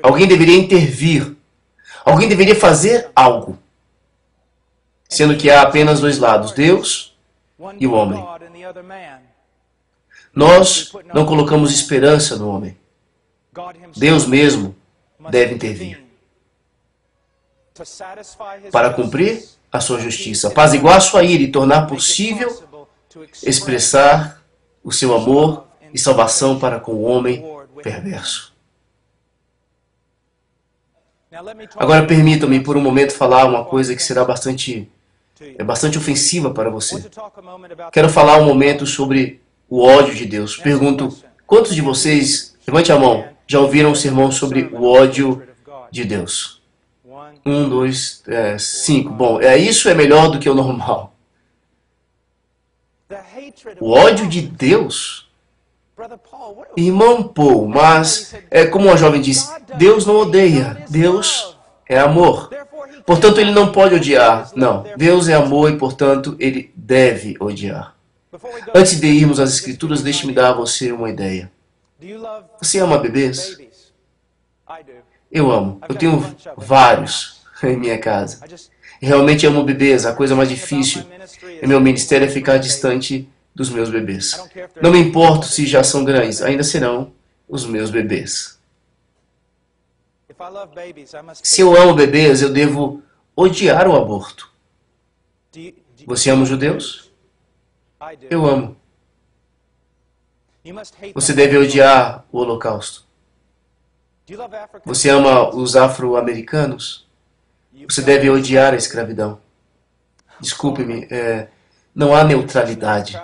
[SPEAKER 1] Alguém deveria intervir. Alguém deveria fazer algo. Sendo que há apenas dois lados, Deus e o homem. Nós não colocamos esperança no homem. Deus mesmo deve intervir para cumprir a sua justiça, apaziguar sua ira e tornar possível expressar o seu amor e salvação para com o homem perverso. Agora permitam-me por um momento falar uma coisa que será bastante ofensiva para você. Quero falar um momento sobre o ódio de Deus. Pergunto, quantos de vocês, levante a mão, já ouviram um sermão sobre o ódio de Deus? 1, 2, 5. Bom, isso é melhor do que o normal. O ódio de Deus? Irmão Paul, mas, como uma jovem disse, Deus não odeia, Deus é amor. Portanto, ele não pode odiar. Não, Deus é amor e, portanto, ele deve odiar. Antes de irmos às Escrituras, deixe-me dar a você uma ideia. Você ama bebês? Eu amo. Eu tenho vários em minha casa. Realmente amo bebês. A coisa mais difícil em meu ministério é ficar distante dos meus bebês. Não me importo se já são grandes, ainda serão os meus bebês. Se eu amo bebês, eu devo odiar o aborto. Você ama os judeus? Eu amo. Você deve odiar o Holocausto. Você ama os afro-americanos? Você deve odiar a escravidão. Desculpe-me, não há neutralidade.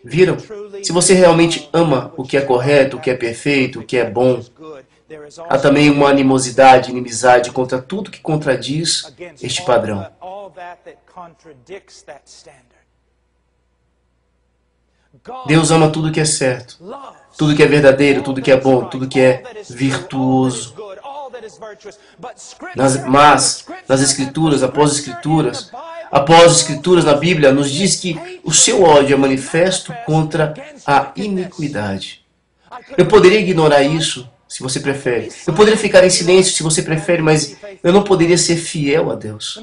[SPEAKER 1] Viram? Se você realmente ama o que é correto, o que é perfeito, o que é bom, há também uma animosidade, inimizade contra tudo que contradiz este padrão. Deus ama tudo que é certo, tudo que é verdadeiro, tudo que é bom, tudo que é virtuoso. Mas, nas Escrituras, após Escrituras na Bíblia, nos diz que o seu ódio é manifesto contra a iniquidade. Eu poderia ignorar isso, se você prefere. Eu poderia ficar em silêncio, se você prefere, mas eu não poderia ser fiel a Deus.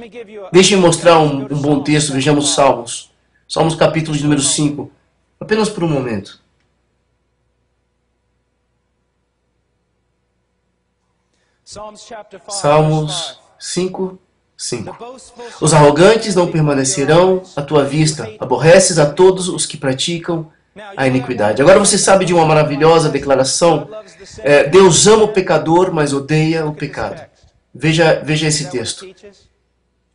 [SPEAKER 1] Deixe-me mostrar um bom texto, vejamos Salmos. Salmos capítulo de número 5. Apenas por um momento. Salmos 5, 5. Os arrogantes não permanecerão à tua vista. Aborreces a todos os que praticam a iniquidade. Agora você sabe de uma maravilhosa declaração. Deus ama o pecador, mas odeia o pecado. Veja esse texto.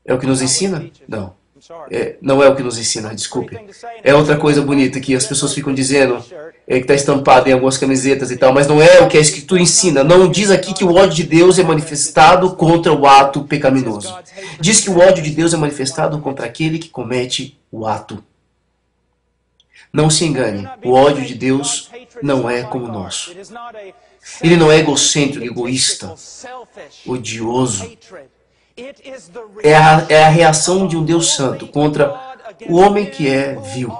[SPEAKER 1] É o que nos ensina? Não. Não é o que nos ensina, desculpe. É outra coisa bonita que as pessoas ficam dizendo, que está estampado em algumas camisetas e tal, mas não é o que a Escritura ensina. Não diz aqui que o ódio de Deus é manifestado contra o ato pecaminoso. Diz que o ódio de Deus é manifestado contra aquele que comete o ato. Não se engane, o ódio de Deus não é como o nosso. Ele não é egocêntrico, egoísta, odioso. É a reação de um Deus santo contra o homem que é vil.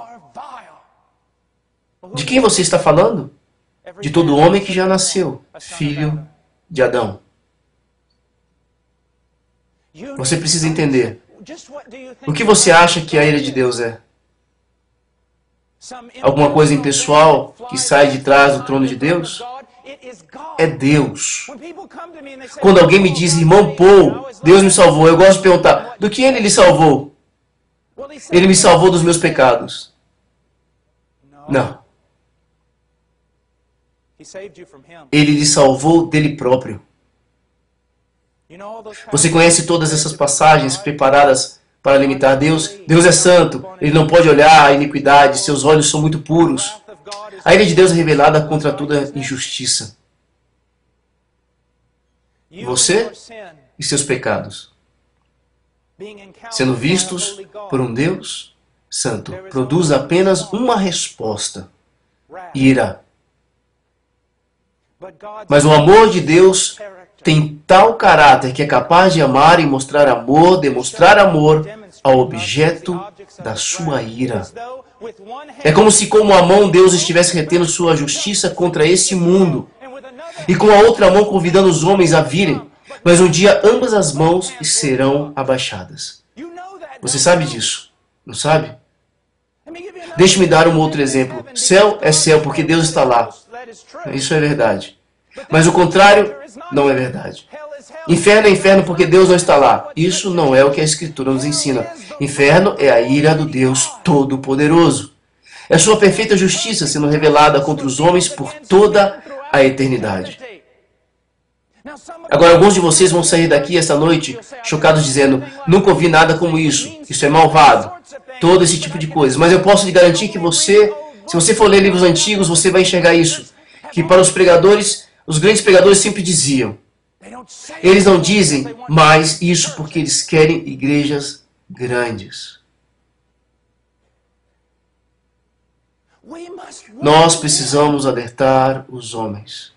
[SPEAKER 1] De quem você está falando? De todo homem que já nasceu, filho de Adão. Você precisa entender. O que você acha que a ira de Deus é? Alguma coisa impessoal que sai de trás do trono de Deus? é Deus. Quando alguém me diz, irmão Paul, Deus me salvou, eu gosto de perguntar, do que ele lhe salvou? Ele me salvou dos meus pecados. Não. Ele lhe salvou dele próprio. Você conhece todas essas passagens preparadas para limitar Deus? Deus é santo, ele não pode olhar a iniquidade, seus olhos são muito puros. A ira de Deus é revelada contra toda injustiça. Você e seus pecados, sendo vistos por um Deus santo, produz apenas uma resposta: ira. Mas o amor de Deus tem tal caráter que é capaz de amar e mostrar amor, demonstrar amor ao objeto da sua ira. É como se com uma mão Deus estivesse retendo sua justiça contra esse mundo e com a outra mão convidando os homens a virem. Mas um dia ambas as mãos serão abaixadas. Você sabe disso, não sabe? Deixe-me dar um outro exemplo. Céu é céu porque Deus está lá. Isso é verdade. Mas o contrário não é verdade. Inferno é inferno porque Deus não está lá. Isso não é o que a Escritura nos ensina. Inferno é a ira do Deus Todo-Poderoso. É sua perfeita justiça sendo revelada contra os homens por toda a eternidade. Agora, alguns de vocês vão sair daqui esta noite chocados dizendo: nunca ouvi nada como isso. Isso é malvado. Todo esse tipo de coisa. Mas eu posso lhe garantir que você, se você for ler livros antigos, você vai enxergar isso. Que para os pregadores, os grandes pregadores sempre diziam. Eles não dizem mais isso porque eles querem igrejas grandes. Nós precisamos alertar os homens.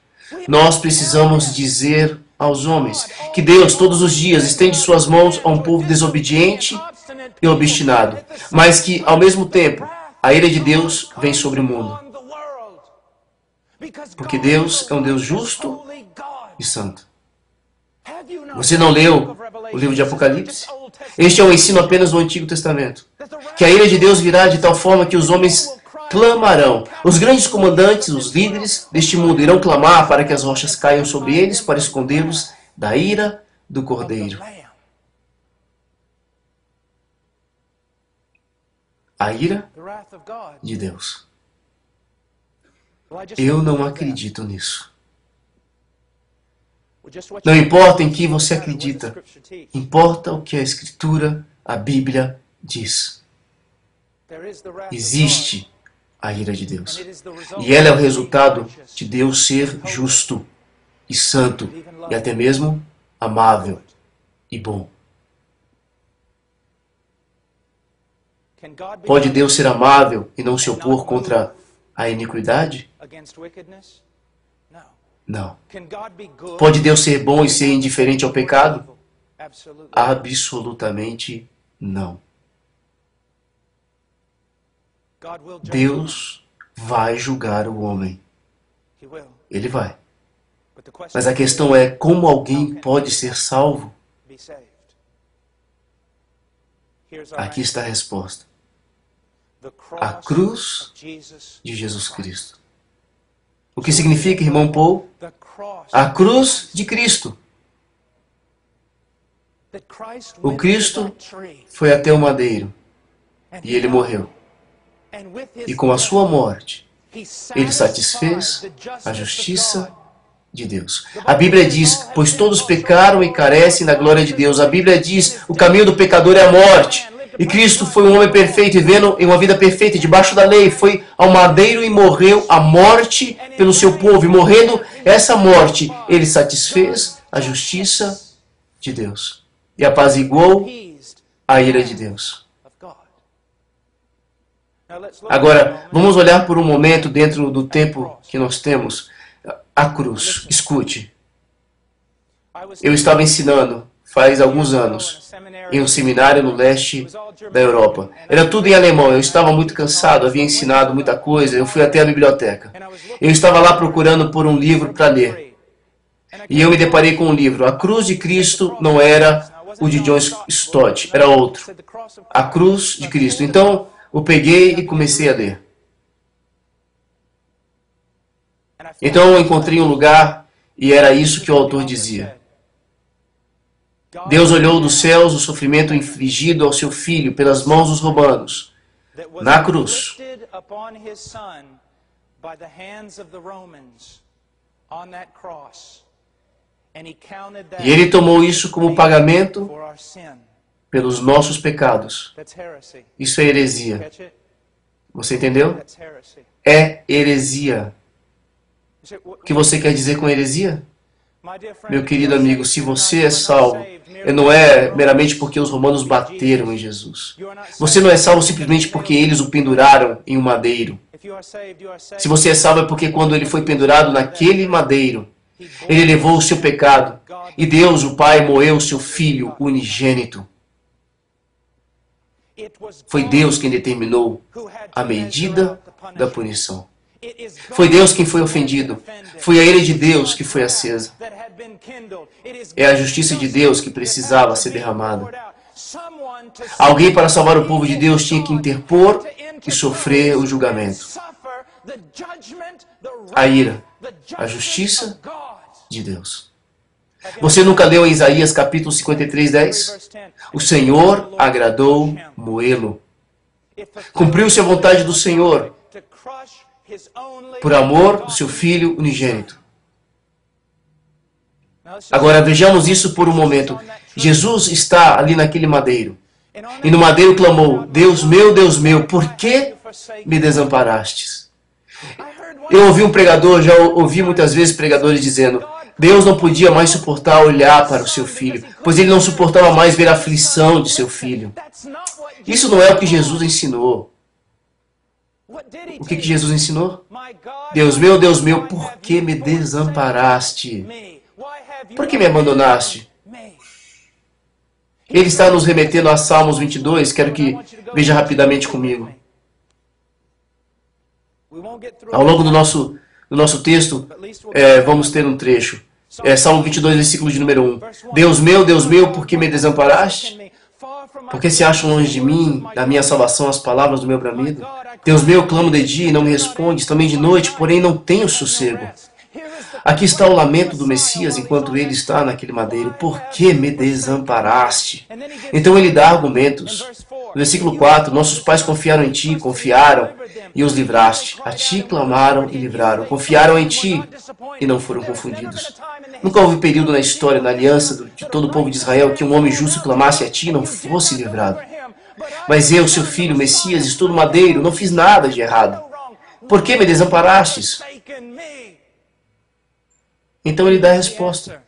[SPEAKER 1] Nós precisamos dizer aos homens que Deus todos os dias estende suas mãos a um povo desobediente e obstinado, mas que ao mesmo tempo a ira de Deus vem sobre o mundo. Porque Deus é um Deus justo e santo. Você não leu o livro de Apocalipse? Este é um ensino apenas do Antigo Testamento. Que a ira de Deus virá de tal forma que os homens clamarão. Os grandes comandantes, os líderes deste mundo irão clamar para que as rochas caiam sobre eles para escondê-los da ira do Cordeiro. A ira de Deus. Eu não acredito nisso. Não importa em que você acredita, importa o que a Escritura, a Bíblia, diz. Existe a ira de Deus. E ela é o resultado de Deus ser justo e santo e até mesmo amável e bom. Pode Deus ser amável e não se opor contra a iniquidade? Não. Pode Deus ser bom e ser indiferente ao pecado? Absolutamente não. Deus vai julgar o homem. Ele vai. Mas a questão é como alguém pode ser salvo? Aqui está a resposta. A cruz de Jesus Cristo. O que significa, irmão Paul? A cruz de Cristo. O Cristo foi até o madeiro e ele morreu. E com a sua morte, ele satisfez a justiça de Deus. A Bíblia diz, pois todos pecaram e carecem da glória de Deus. A Bíblia diz, o caminho do pecador é a morte. E Cristo foi um homem perfeito, vivendo em uma vida perfeita, debaixo da lei. Foi ao madeiro e morreu a morte pelo seu povo. E morrendo essa morte, ele satisfez a justiça de Deus. E apaziguou a ira de Deus. Agora, vamos olhar por um momento dentro do tempo que nós temos. A cruz. Escute. Eu estava ensinando, faz alguns anos, em um seminário no leste da Europa. Era tudo em alemão. Eu estava muito cansado, havia ensinado muita coisa. Eu fui até a biblioteca. Eu estava lá procurando por um livro para ler. E eu me deparei com um livro. A Cruz de Cristo não era o de John Stott, era outro. A Cruz de Cristo. Então, eu peguei e comecei a ler. Então eu encontrei um lugar e era isso que o autor dizia. Deus olhou dos céus o sofrimento infligido ao seu filho pelas mãos dos romanos, na cruz. E ele tomou isso como pagamento pelos nossos pecados. Isso é heresia. Você entendeu? É heresia. O que você quer dizer com heresia? Meu querido amigo, se você é salvo, não é meramente porque os romanos bateram em Jesus. Você não é salvo simplesmente porque eles o penduraram em um madeiro. Se você é salvo é porque quando ele foi pendurado naquele madeiro, ele levou o seu pecado e Deus, o Pai, moeu o seu Filho unigênito. Foi Deus quem determinou a medida da punição. Foi Deus quem foi ofendido. Foi a ira de Deus que foi acesa. É a justiça de Deus que precisava ser derramada. Alguém para salvar o povo de Deus tinha que interpor e sofrer o julgamento. A ira, a justiça de Deus. Você nunca leu em Isaías capítulo 53, 10? O Senhor agradou moê-lo. Cumpriu-se a vontade do Senhor por amor do seu Filho unigênito. Agora vejamos isso por um momento. Jesus está ali naquele madeiro. E no madeiro clamou, Deus meu, por que me desamparastes? Eu ouvi um pregador, já ouvi muitas vezes pregadores dizendo, Deus não podia mais suportar olhar para o seu filho, pois ele não suportava mais ver a aflição de seu filho. Isso não é o que Jesus ensinou. O que Jesus ensinou? Deus meu, por que me desamparaste? Por que me abandonaste? Ele está nos remetendo a Salmos 22, quero que veja rapidamente comigo. Ao longo do nosso texto, vamos ter um trecho. Salmo 22, versículo de número 1. Deus meu, por que me desamparaste? Porque se acham longe de mim, da minha salvação, as palavras do meu bramido? Deus meu, clamo de dia e não me respondes, também de noite, porém não tenho sossego. Aqui está o lamento do Messias enquanto ele está naquele madeiro. Por que me desamparaste? Então ele dá argumentos. No versículo 4, nossos pais confiaram em ti, confiaram e os livraste. A ti clamaram e livraram. Confiaram em ti e não foram confundidos. Nunca houve período na história, na aliança de todo o povo de Israel, que um homem justo clamasse a ti e não fosse livrado. Mas eu, seu filho, Messias, estou no madeiro, não fiz nada de errado. Por que me desamparastes? Então ele dá a resposta.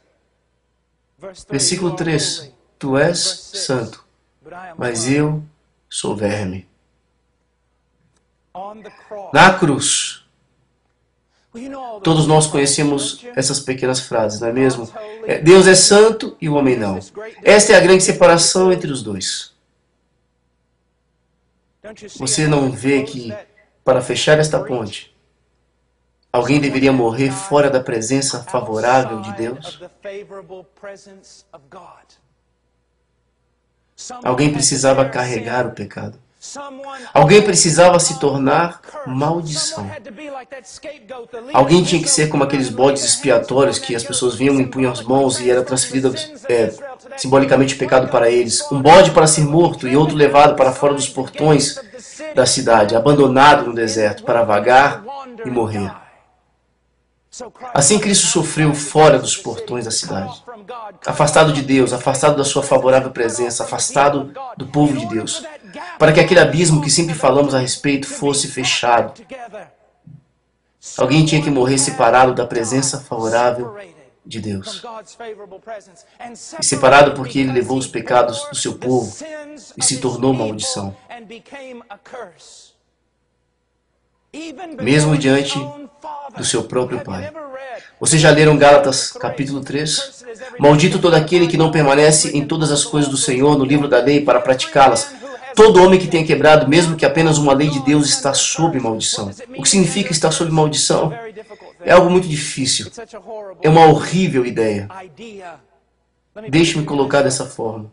[SPEAKER 1] Versículo 3. Tu és santo, mas eu sou verme. Na cruz, todos nós conhecemos essas pequenas frases, não é mesmo? Deus é santo e o homem não. Esta é a grande separação entre os dois. Você não vê que, para fechar esta ponte, alguém deveria morrer fora da presença favorável de Deus? Alguém precisava carregar o pecado. Alguém precisava se tornar maldição. Alguém tinha que ser como aqueles bodes expiatórios que as pessoas vinham, impunham as mãos e era transferido simbolicamente o pecado para eles. Um bode para ser morto e outro levado para fora dos portões da cidade, abandonado no deserto para vagar e morrer. Assim Cristo sofreu fora dos portões da cidade, afastado de Deus, afastado da sua favorável presença, afastado do povo de Deus, para que aquele abismo que sempre falamos a respeito fosse fechado. Alguém tinha que morrer separado da presença favorável de Deus. E separado porque ele levou os pecados do seu povo e se tornou maldição. Mesmo diante do seu próprio Pai. Vocês já leram Gálatas capítulo 3? Maldito todo aquele que não permanece em todas as coisas do Senhor no livro da lei para praticá-las. Todo homem que tenha quebrado, mesmo que apenas uma lei de Deus, está sob maldição. O que significa estar sob maldição? É algo muito difícil. É uma horrível ideia. Deixe-me colocar dessa forma.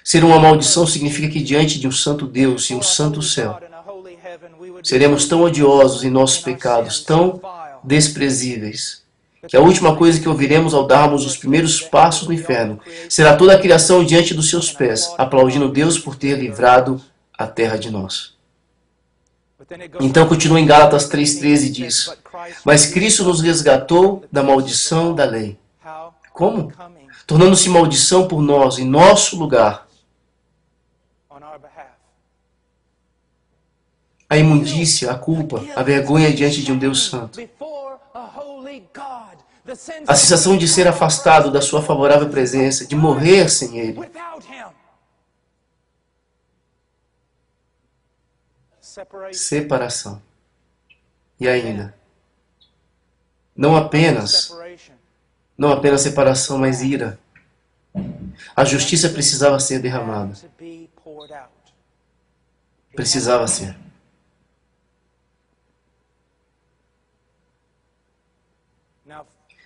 [SPEAKER 1] Ser uma maldição significa que diante de um santo Deus e um santo céu, seremos tão odiosos em nossos pecados, tão desprezíveis, que a última coisa que ouviremos ao darmos os primeiros passos no inferno será toda a criação diante dos seus pés, aplaudindo Deus por ter livrado a terra de nós. Então continua em Gálatas 3,13 e diz: mas Cristo nos resgatou da maldição da lei. Como? Tornando-se maldição por nós, em nosso lugar. A imundícia, a culpa, a vergonha diante de um Deus santo. A sensação de ser afastado da sua favorável presença, de morrer sem Ele. Separação. E ainda, não apenas separação, mas ira. A justiça precisava ser derramada. Precisava ser.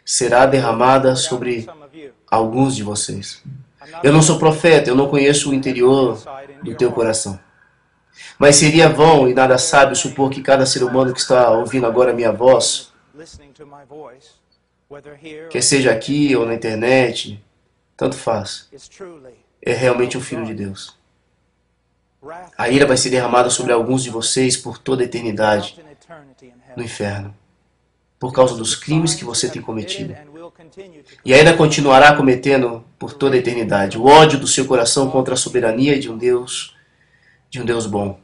[SPEAKER 1] Será derramada sobre alguns de vocês. Eu não sou profeta, eu não conheço o interior do teu coração. Mas seria vão e nada sábio supor que cada ser humano que está ouvindo agora a minha voz, quer seja aqui ou na internet, tanto faz, é realmente um filho de Deus. A ira vai ser derramada sobre alguns de vocês por toda a eternidade no inferno, por causa dos crimes que você tem cometido. E ainda continuará cometendo por toda a eternidade o ódio do seu coração contra a soberania de um Deus bom.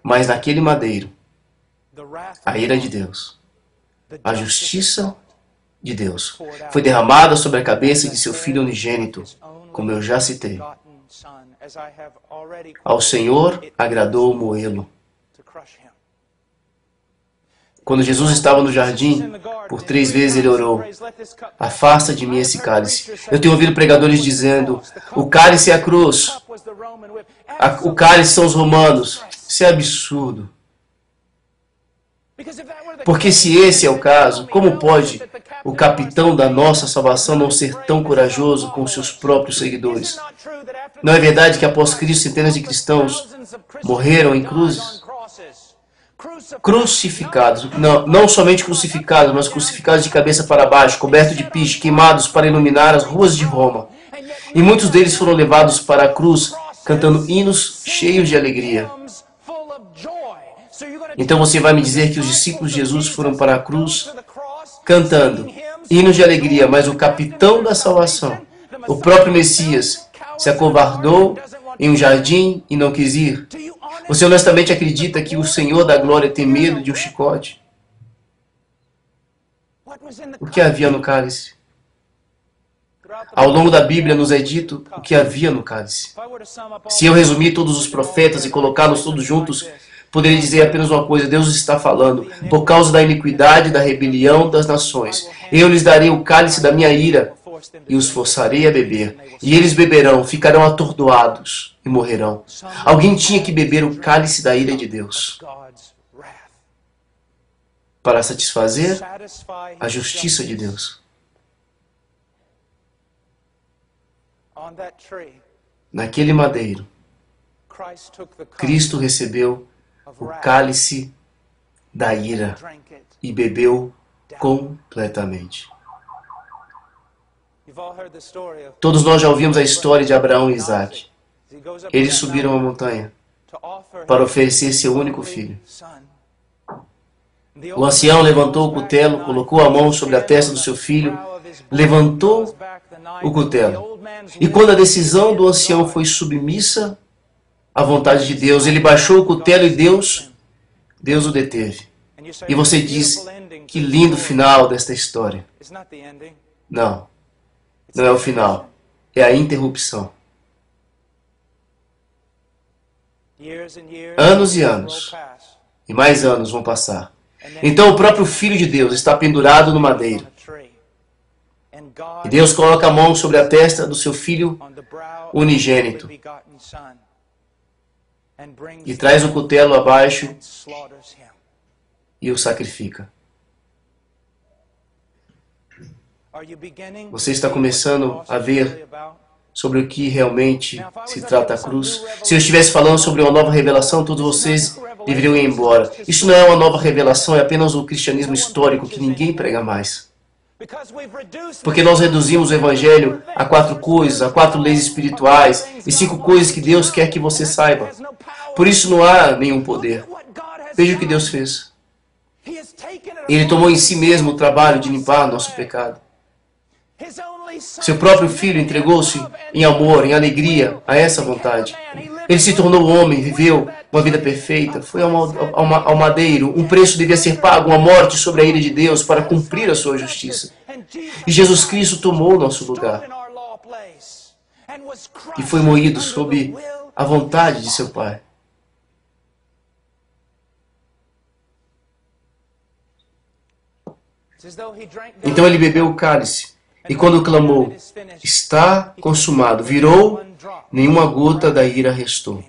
[SPEAKER 1] Mas naquele madeiro, a ira de Deus, a justiça de Deus, foi derramada sobre a cabeça de seu Filho unigênito, como eu já citei. Ao Senhor agradou moê-lo. Quando Jesus estava no jardim, por 3 vezes ele orou: afasta de mim esse cálice. Eu tenho ouvido pregadores dizendo: o cálice é a cruz, o cálice são os romanos. Isso é absurdo. Porque se esse é o caso, como pode o capitão da nossa salvação não ser tão corajoso com seus próprios seguidores? Não é verdade que após Cristo centenas de cristãos morreram em cruzes? Crucificados, não somente crucificados, mas crucificados de cabeça para baixo, cobertos de piche, queimados para iluminar as ruas de Roma. E muitos deles foram levados para a cruz cantando hinos cheios de alegria. Então você vai me dizer que os discípulos de Jesus foram para a cruz cantando hinos de alegria, mas o capitão da salvação, o próprio Messias, se acovardou em um jardim e não quis ir? Você honestamente acredita que o Senhor da glória tem medo de um chicote? O que havia no cálice? Ao longo da Bíblia nos é dito o que havia no cálice. Se eu resumir todos os profetas e colocá-los todos juntos, poderia dizer apenas uma coisa: Deus está falando. Por causa da iniquidade e da rebelião das nações, eu lhes darei o cálice da minha ira e os forçarei a beber. E eles beberão, ficarão atordoados e morrerão. Alguém tinha que beber o cálice da ira de Deus para satisfazer a justiça de Deus. Naquele madeiro, Cristo recebeu o cálice da ira e bebeu completamente. Todos nós já ouvimos a história de Abraão e Isaac. Eles subiram a montanha para oferecer seu único filho. O ancião levantou o cutelo, colocou a mão sobre a testa do seu filho, levantou o cutelo. E quando a decisão do ancião foi submissa à vontade de Deus, ele baixou o cutelo e Deus o deteve. E você diz: que lindo final desta história. Não, não é o final, é a interrupção. Anos e anos, e mais anos vão passar. Então o próprio Filho de Deus está pendurado no madeiro. E Deus coloca a mão sobre a testa do seu Filho unigênito e traz o cutelo abaixo e o sacrifica. Você está começando a ver sobre o que realmente se trata a cruz. Se eu estivesse falando sobre uma nova revelação, todos vocês deveriam ir embora. Isso não é uma nova revelação, é apenas o cristianismo histórico que ninguém prega mais. Porque nós reduzimos o Evangelho a 4 coisas, a 4 leis espirituais e 5 coisas que Deus quer que você saiba. Por isso não há nenhum poder. Veja o que Deus fez. Ele tomou em si mesmo o trabalho de limpar nosso pecado. Seu próprio Filho entregou-se em amor, em alegria a essa vontade. Ele se tornou homem, viveu uma vida perfeita, foi ao madeiro, um preço devia ser pago, uma morte sobre a ira de Deus para cumprir a sua justiça. E Jesus Cristo tomou o nosso lugar e foi moído sob a vontade de seu Pai. Então ele bebeu o cálice e quando clamou, está consumado, virou, nenhuma gota da ira restou.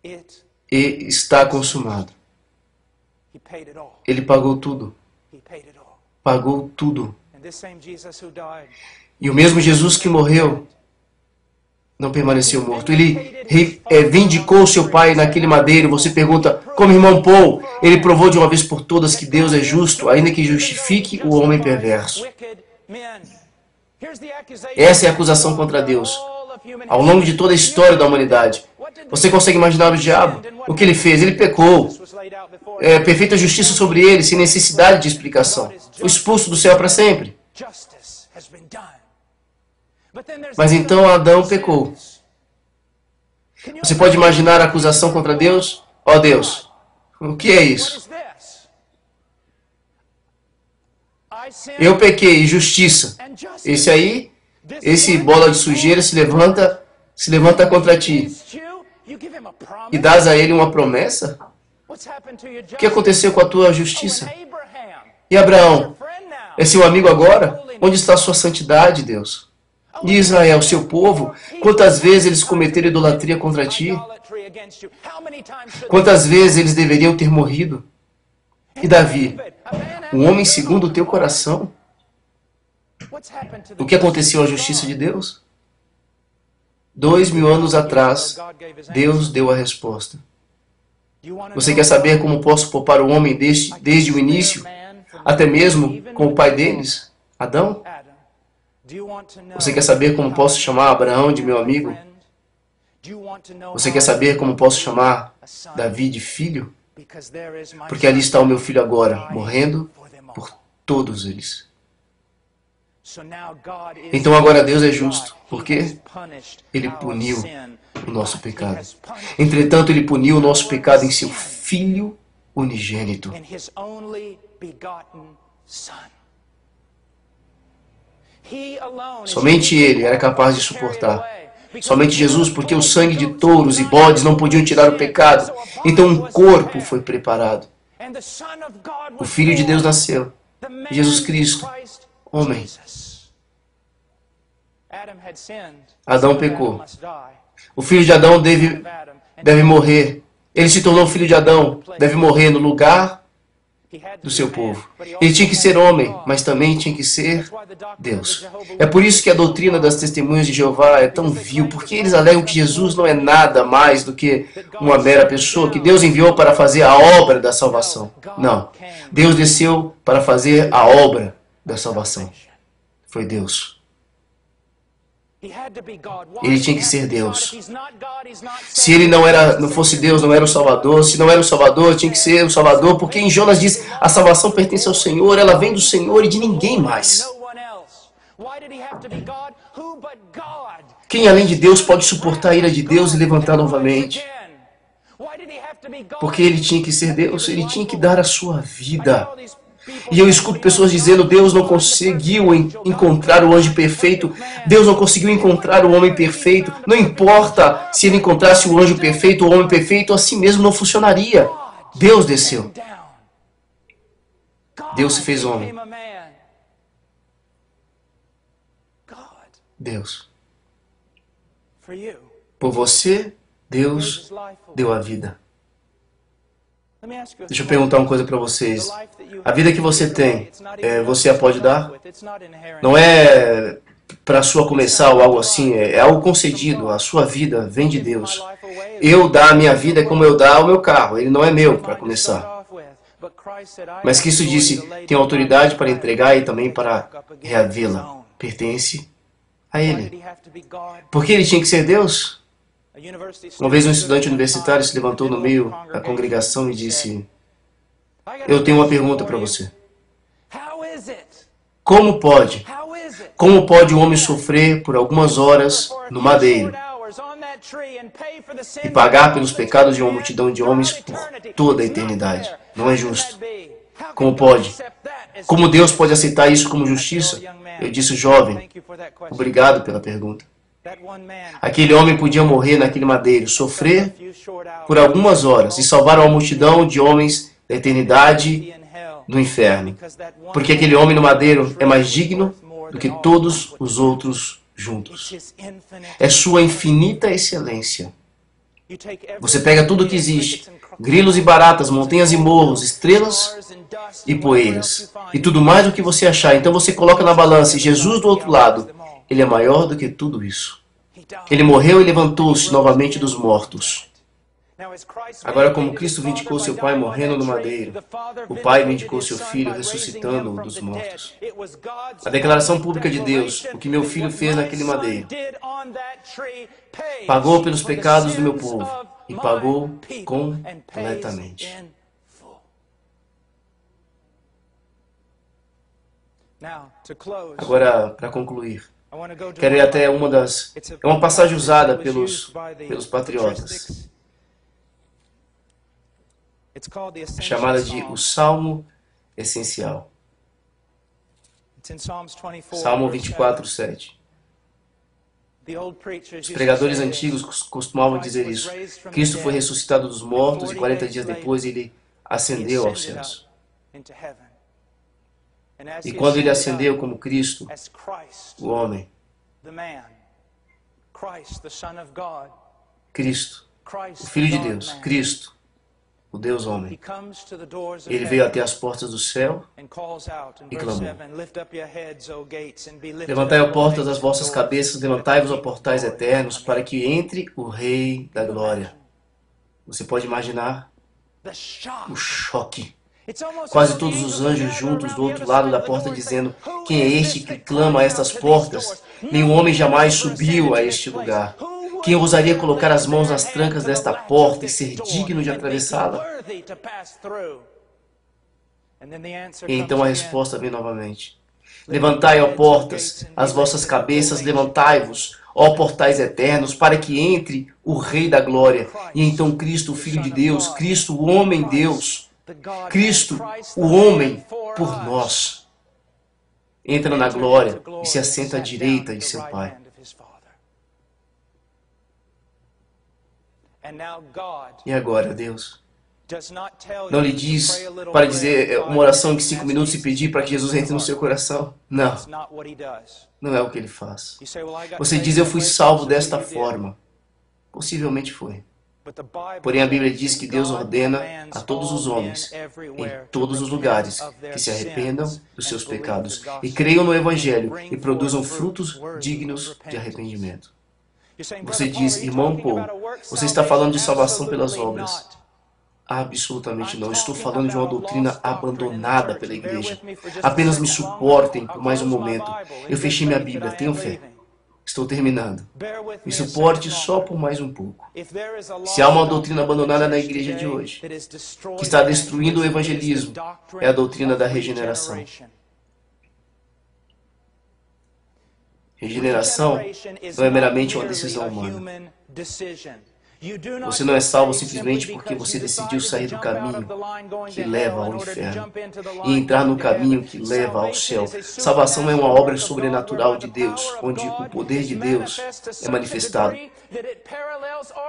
[SPEAKER 1] E está consumado. Ele pagou tudo. Pagou tudo. E o mesmo Jesus que morreu não permaneceu morto. Ele vindicou seu Pai naquele madeiro. Você pergunta, como irmão Paul, ele provou de uma vez por todas que Deus é justo, ainda que justifique o homem perverso. Essa é a acusação contra Deus. Ao longo de toda a história da humanidade. Você consegue imaginar o diabo? O que ele fez? Ele pecou. Perfeita justiça sobre ele, sem necessidade de explicação. Foi expulso do céu para sempre. Mas então Adão pecou. Você pode imaginar a acusação contra Deus? Ó Deus, o que é isso? Eu pequei, justiça. Esse bola de sujeira se levanta contra ti. E dás a ele uma promessa? O que aconteceu com a tua justiça? E Abraão? É seu amigo agora? Onde está a sua santidade, Deus? E Israel, seu povo? Quantas vezes eles cometeram idolatria contra ti? Quantas vezes eles deveriam ter morrido? E Davi, um homem segundo o teu coração? O que aconteceu à justiça de Deus? 2000 anos atrás, Deus deu a resposta. Você quer saber como posso poupar o homem desde o início, até mesmo com o pai deles, Adão? Você quer saber como posso chamar Abraão de meu amigo? Você quer saber como posso chamar Davi de filho? Porque ali está o meu filho agora, morrendo por todos eles. Então agora Deus é justo. Por quê? Ele puniu o nosso pecado. Entretanto, Ele puniu o nosso pecado em seu Filho unigênito. Somente Ele era capaz de suportar. Somente Jesus, porque o sangue de touros e bodes não podiam tirar o pecado. Então um corpo foi preparado. O Filho de Deus nasceu. Jesus Cristo, homem. Adão pecou. O filho de Adão deve morrer. Ele se tornou filho de Adão, deve morrer no lugar do seu povo. Ele tinha que ser homem, mas também tinha que ser Deus. É por isso que a doutrina das testemunhas de Jeová é tão vil, porque eles alegam que Jesus não é nada mais do que uma mera pessoa, que Deus enviou para fazer a obra da salvação. Não. Deus desceu para fazer a obra da salvação. Foi Deus. Ele tinha que ser Deus. Se ele não fosse Deus, não era o Salvador. Se não era o Salvador, tinha que ser o Salvador, porque em Jonas diz, a salvação pertence ao Senhor, ela vem do Senhor e de ninguém mais. Quem além de Deus pode suportar a ira de Deus e levantar novamente? Porque ele tinha que ser Deus, ele tinha que dar a sua vida. E eu escuto pessoas dizendo, Deus não conseguiu encontrar o anjo perfeito, Deus não conseguiu encontrar o homem perfeito. Não importa se ele encontrasse o anjo perfeito ou o homem perfeito, assim mesmo não funcionaria. Deus desceu. Deus se fez homem. Deus. Por você, Deus deu a vida. Deixa eu perguntar uma coisa para vocês. A vida que você tem, você a pode dar? Não é para a sua começar ou algo assim, é algo concedido, a sua vida vem de Deus. Eu dar a minha vida como eu dar o meu carro, ele não é meu para começar. Mas Cristo disse, tem autoridade para entregar e também para reavê-la. Pertence a Ele. Por que ele tinha que ser Deus? Uma vez um estudante universitário se levantou no meio da congregação e disse, eu tenho uma pergunta para você. Como pode? Como pode um homem sofrer por algumas horas no madeiro e pagar pelos pecados de uma multidão de homens por toda a eternidade? Não é justo. Como pode? Como Deus pode aceitar isso como justiça? Eu disse, jovem, obrigado pela pergunta. Aquele homem podia morrer naquele madeiro, sofrer por algumas horas e salvar uma multidão de homens da eternidade do inferno. Porque aquele homem no madeiro é mais digno do que todos os outros juntos. É sua infinita excelência. Você pega tudo o que existe, grilos e baratas, montanhas e morros, estrelas e poeiras, e tudo mais do que você achar. Então você coloca na balança e Jesus do outro lado, ele é maior do que tudo isso. Ele morreu e levantou-se novamente dos mortos. Agora, como Cristo vindicou seu Pai morrendo no madeiro, o Pai vindicou seu Filho ressuscitando-o dos mortos. A declaração pública de Deus, o que meu Filho fez naquele madeiro, pagou pelos pecados do meu povo e pagou completamente. Agora, para concluir, quero ir até uma das... É uma passagem usada pelos patriotas. É chamada de o Salmo Essencial. Salmo 24, 7. Os pregadores antigos costumavam dizer isso. Cristo foi ressuscitado dos mortos e 40 dias depois ele ascendeu aos céus. E quando ele ascendeu como Cristo, o homem, Cristo, o Filho de Deus, Cristo, o Deus homem, ele veio até as portas do céu e clamou: levantai, ó portas, as vossas cabeças, levantai-vos, ó portais eternos, para que entre o Rei da Glória. Você pode imaginar o choque. Quase todos os anjos juntos do outro lado da porta dizendo: quem é este que clama a estas portas? Nenhum homem jamais subiu a este lugar. Quem ousaria colocar as mãos nas trancas desta porta e ser digno de atravessá-la? E então a resposta vem novamente: levantai, ó portas, as vossas cabeças, levantai-vos, ó portais eternos, para que entre o Rei da Glória. E então Cristo, o Filho de Deus, Cristo, o homem Deus, Cristo, o homem por nós, entra na glória e se assenta à direita de seu Pai. E agora, Deus não lhe diz para dizer uma oração de 5 minutos e pedir para que Jesus entre no seu coração. Não, não é o que ele faz. Você diz: eu fui salvo desta forma. Possivelmente foi. Porém, a Bíblia diz que Deus ordena a todos os homens, em todos os lugares, que se arrependam dos seus pecados e creiam no Evangelho e produzam frutos dignos de arrependimento. Você diz: irmão Paul, você está falando de salvação pelas obras. Absolutamente não. Estou falando de uma doutrina abandonada pela igreja. Apenas me suportem por mais um momento. Eu fechei minha Bíblia, tenham fé. Estou terminando. Me suporte só por mais um pouco. Se há uma doutrina abandonada na igreja de hoje, que está destruindo o evangelismo, é a doutrina da regeneração. Regeneração não é meramente uma decisão humana. Você não é salvo simplesmente porque você decidiu sair do caminho que leva ao inferno e entrar no caminho que leva ao céu. Salvação é uma obra sobrenatural de Deus, onde o poder de Deus é manifestado,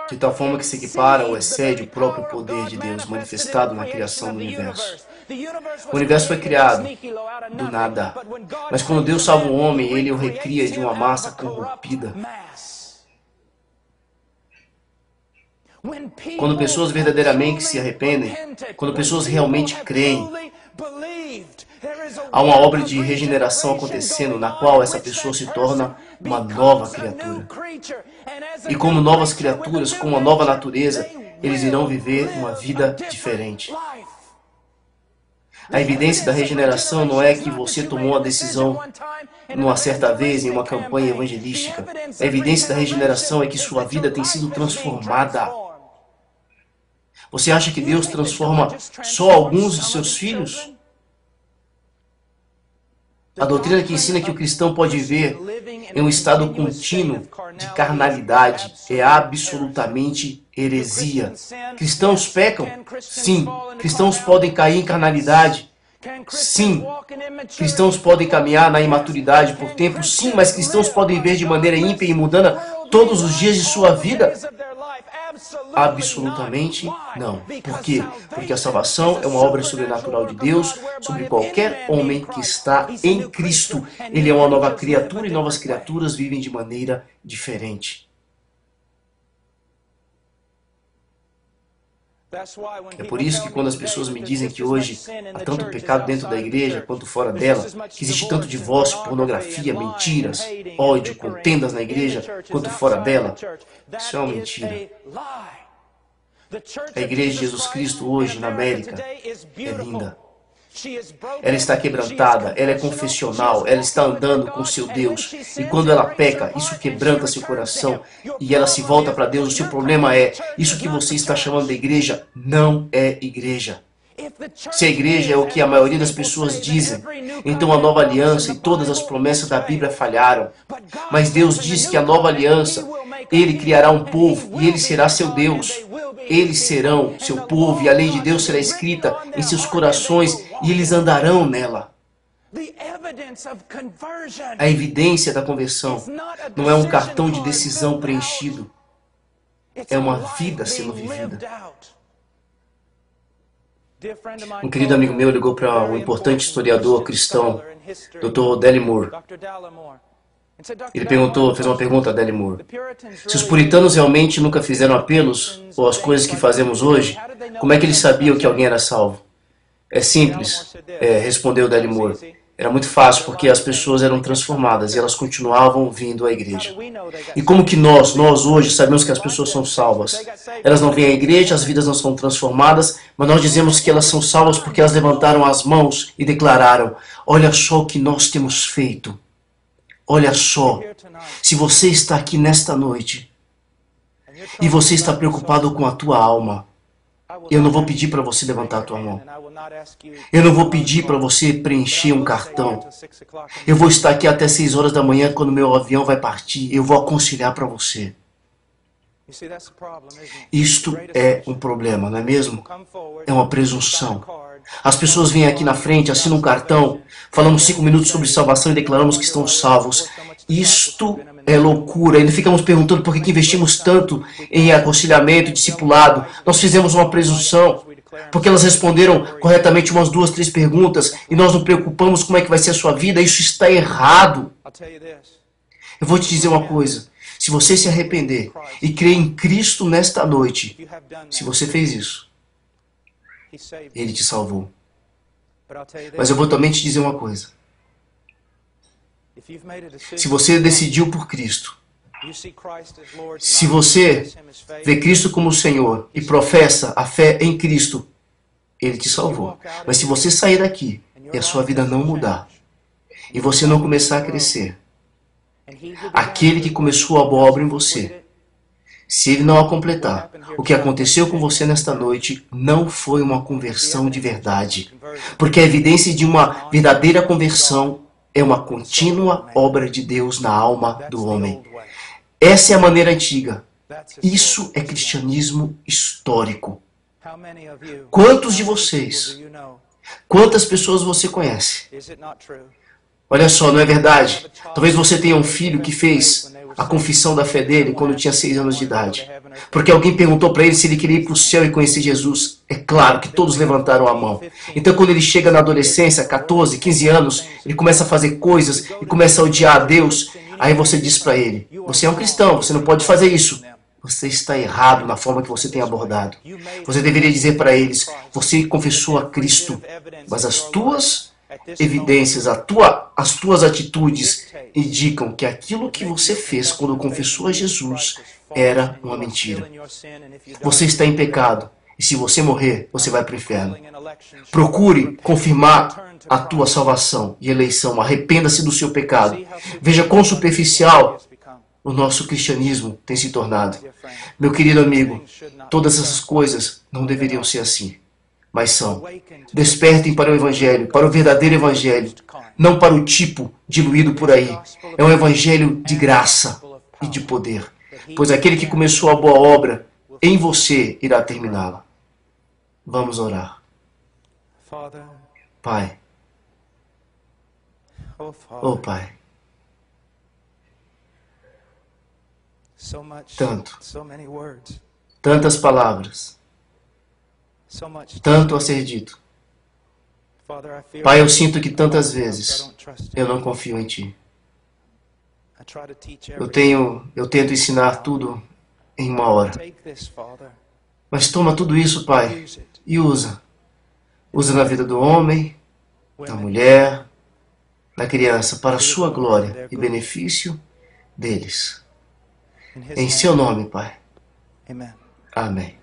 [SPEAKER 1] de tal forma que se equipara ou excede o próprio poder de Deus manifestado na criação do universo. O universo foi criado do nada, mas quando Deus salva um homem, ele o recria de uma massa corrompida. Quando pessoas verdadeiramente se arrependem, quando pessoas realmente creem Há uma obra de regeneração acontecendo na qual essa pessoa se torna uma nova criatura. E como novas criaturas, com uma nova natureza, eles irão viver uma vida diferente. A evidência da regeneração não é que você tomou uma decisão numa certa vez em uma campanha evangelística. A evidência da regeneração é que sua vida tem sido transformada. Você acha que Deus transforma só alguns de seus filhos? A doutrina que ensina que o cristão pode viver em um estado contínuo de carnalidade é absolutamente heresia. Cristãos pecam? Sim. Cristãos podem cair em carnalidade? Sim. Cristãos podem caminhar na imaturidade por tempo? Sim, mas cristãos podem viver de maneira ímpia e mundana todos os dias de sua vida? Absolutamente não. Por quê? Porque a salvação é uma obra sobrenatural de Deus sobre qualquer homem que está em Cristo. Ele é uma nova criatura e novas criaturas vivem de maneira diferente. É por isso que quando as pessoas me dizem que hoje há tanto pecado dentro da igreja quanto fora dela, que existe tanto divórcio, pornografia, mentiras, ódio, contendas na igreja quanto fora dela, isso é uma mentira. A igreja de Jesus Cristo hoje na América é linda. Ela está quebrantada, ela é confessional, ela está andando com seu Deus. E quando ela peca, isso quebranta seu coração e ela se volta para Deus. O seu problema é, isso que você está chamando de igreja não é igreja. Se a igreja é o que a maioria das pessoas dizem, então a nova aliança e todas as promessas da Bíblia falharam. Mas Deus diz que a nova aliança, Ele criará um povo e Ele será seu Deus. Eles serão seu povo e a lei de Deus será escrita em seus corações e eles andarão nela. A evidência da conversão não é um cartão de decisão preenchido. É uma vida sendo vivida. Um querido amigo meu ligou para um importante historiador cristão, Dr. Dale Moore. Ele fez uma pergunta a Dale Moore. Se os puritanos realmente nunca fizeram apelos, ou as coisas que fazemos hoje, como é que eles sabiam que alguém era salvo? É simples, respondeu Dale Moore. Era muito fácil, porque as pessoas eram transformadas e elas continuavam vindo à igreja. E como que nós hoje sabemos que as pessoas são salvas? Elas não vêm à igreja, as vidas não são transformadas, mas nós dizemos que elas são salvas porque elas levantaram as mãos e declararam: olha só o que nós temos feito. Olha só, se você está aqui nesta noite e você está preocupado com a tua alma, eu não vou pedir para você levantar a tua mão. Eu não vou pedir para você preencher um cartão. Eu vou estar aqui até 6 horas da manhã quando meu avião vai partir. Eu vou aconselhar para você. Isto é um problema, não é mesmo? É uma presunção. As pessoas vêm aqui na frente, assinam um cartão, falamos 5 minutos sobre salvação e declaramos que estão salvos. Isto é loucura. Ainda ficamos perguntando por que investimos tanto em aconselhamento, discipulado. Nós fizemos uma presunção, porque elas responderam corretamente umas 2, 3 perguntas e nós nos preocupamos como é que vai ser a sua vida. Isso está errado. Eu vou te dizer uma coisa. Se você se arrepender e crer em Cristo nesta noite, se você fez isso, Ele te salvou. Mas eu vou também te dizer uma coisa. Se você decidiu por Cristo, se você vê Cristo como Senhor e professa a fé em Cristo, Ele te salvou. Mas se você sair daqui e a sua vida não mudar, e você não começar a crescer, aquele que começou a boa obra em você, se ele não a completar, o que aconteceu com você nesta noite não foi uma conversão de verdade. Porque a evidência de uma verdadeira conversão é uma contínua obra de Deus na alma do homem. Essa é a maneira antiga. Isso é cristianismo histórico. Quantos de vocês, quantas pessoas você conhece? Olha só, não é verdade? Talvez você tenha um filho que fez a confissão da fé dele quando tinha 6 anos de idade. Porque alguém perguntou para ele se ele queria ir para o céu e conhecer Jesus. É claro que todos levantaram a mão. Então quando ele chega na adolescência, 14, 15 anos, ele começa a fazer coisas e começa a odiar a Deus. Aí você diz para ele: você é um cristão, você não pode fazer isso. Você está errado na forma que você tem abordado. Você deveria dizer para eles: você confessou a Cristo, mas as tuas evidências, as tuas atitudes indicam que aquilo que você fez quando confessou a Jesus era uma mentira. Você está em pecado, e se você morrer, você vai para o inferno. Procure confirmar a tua salvação e eleição. Arrependa-se do seu pecado. Veja quão superficial o nosso cristianismo tem se tornado. Meu querido amigo, todas essas coisas não deveriam ser assim, mas são. Despertem para o Evangelho, para o verdadeiro Evangelho, não para o tipo diluído por aí. É um Evangelho de graça e de poder, pois aquele que começou a boa obra em você irá terminá-la. Vamos orar. Pai, oh Pai, tantas palavras, tanto a ser dito. Pai, eu sinto que tantas vezes eu não confio em Ti. Eu tento ensinar tudo em uma hora. Mas toma tudo isso, Pai, e usa. Usa na vida do homem, da mulher, da criança, para a sua glória e benefício deles. Em seu nome, Pai. Amém.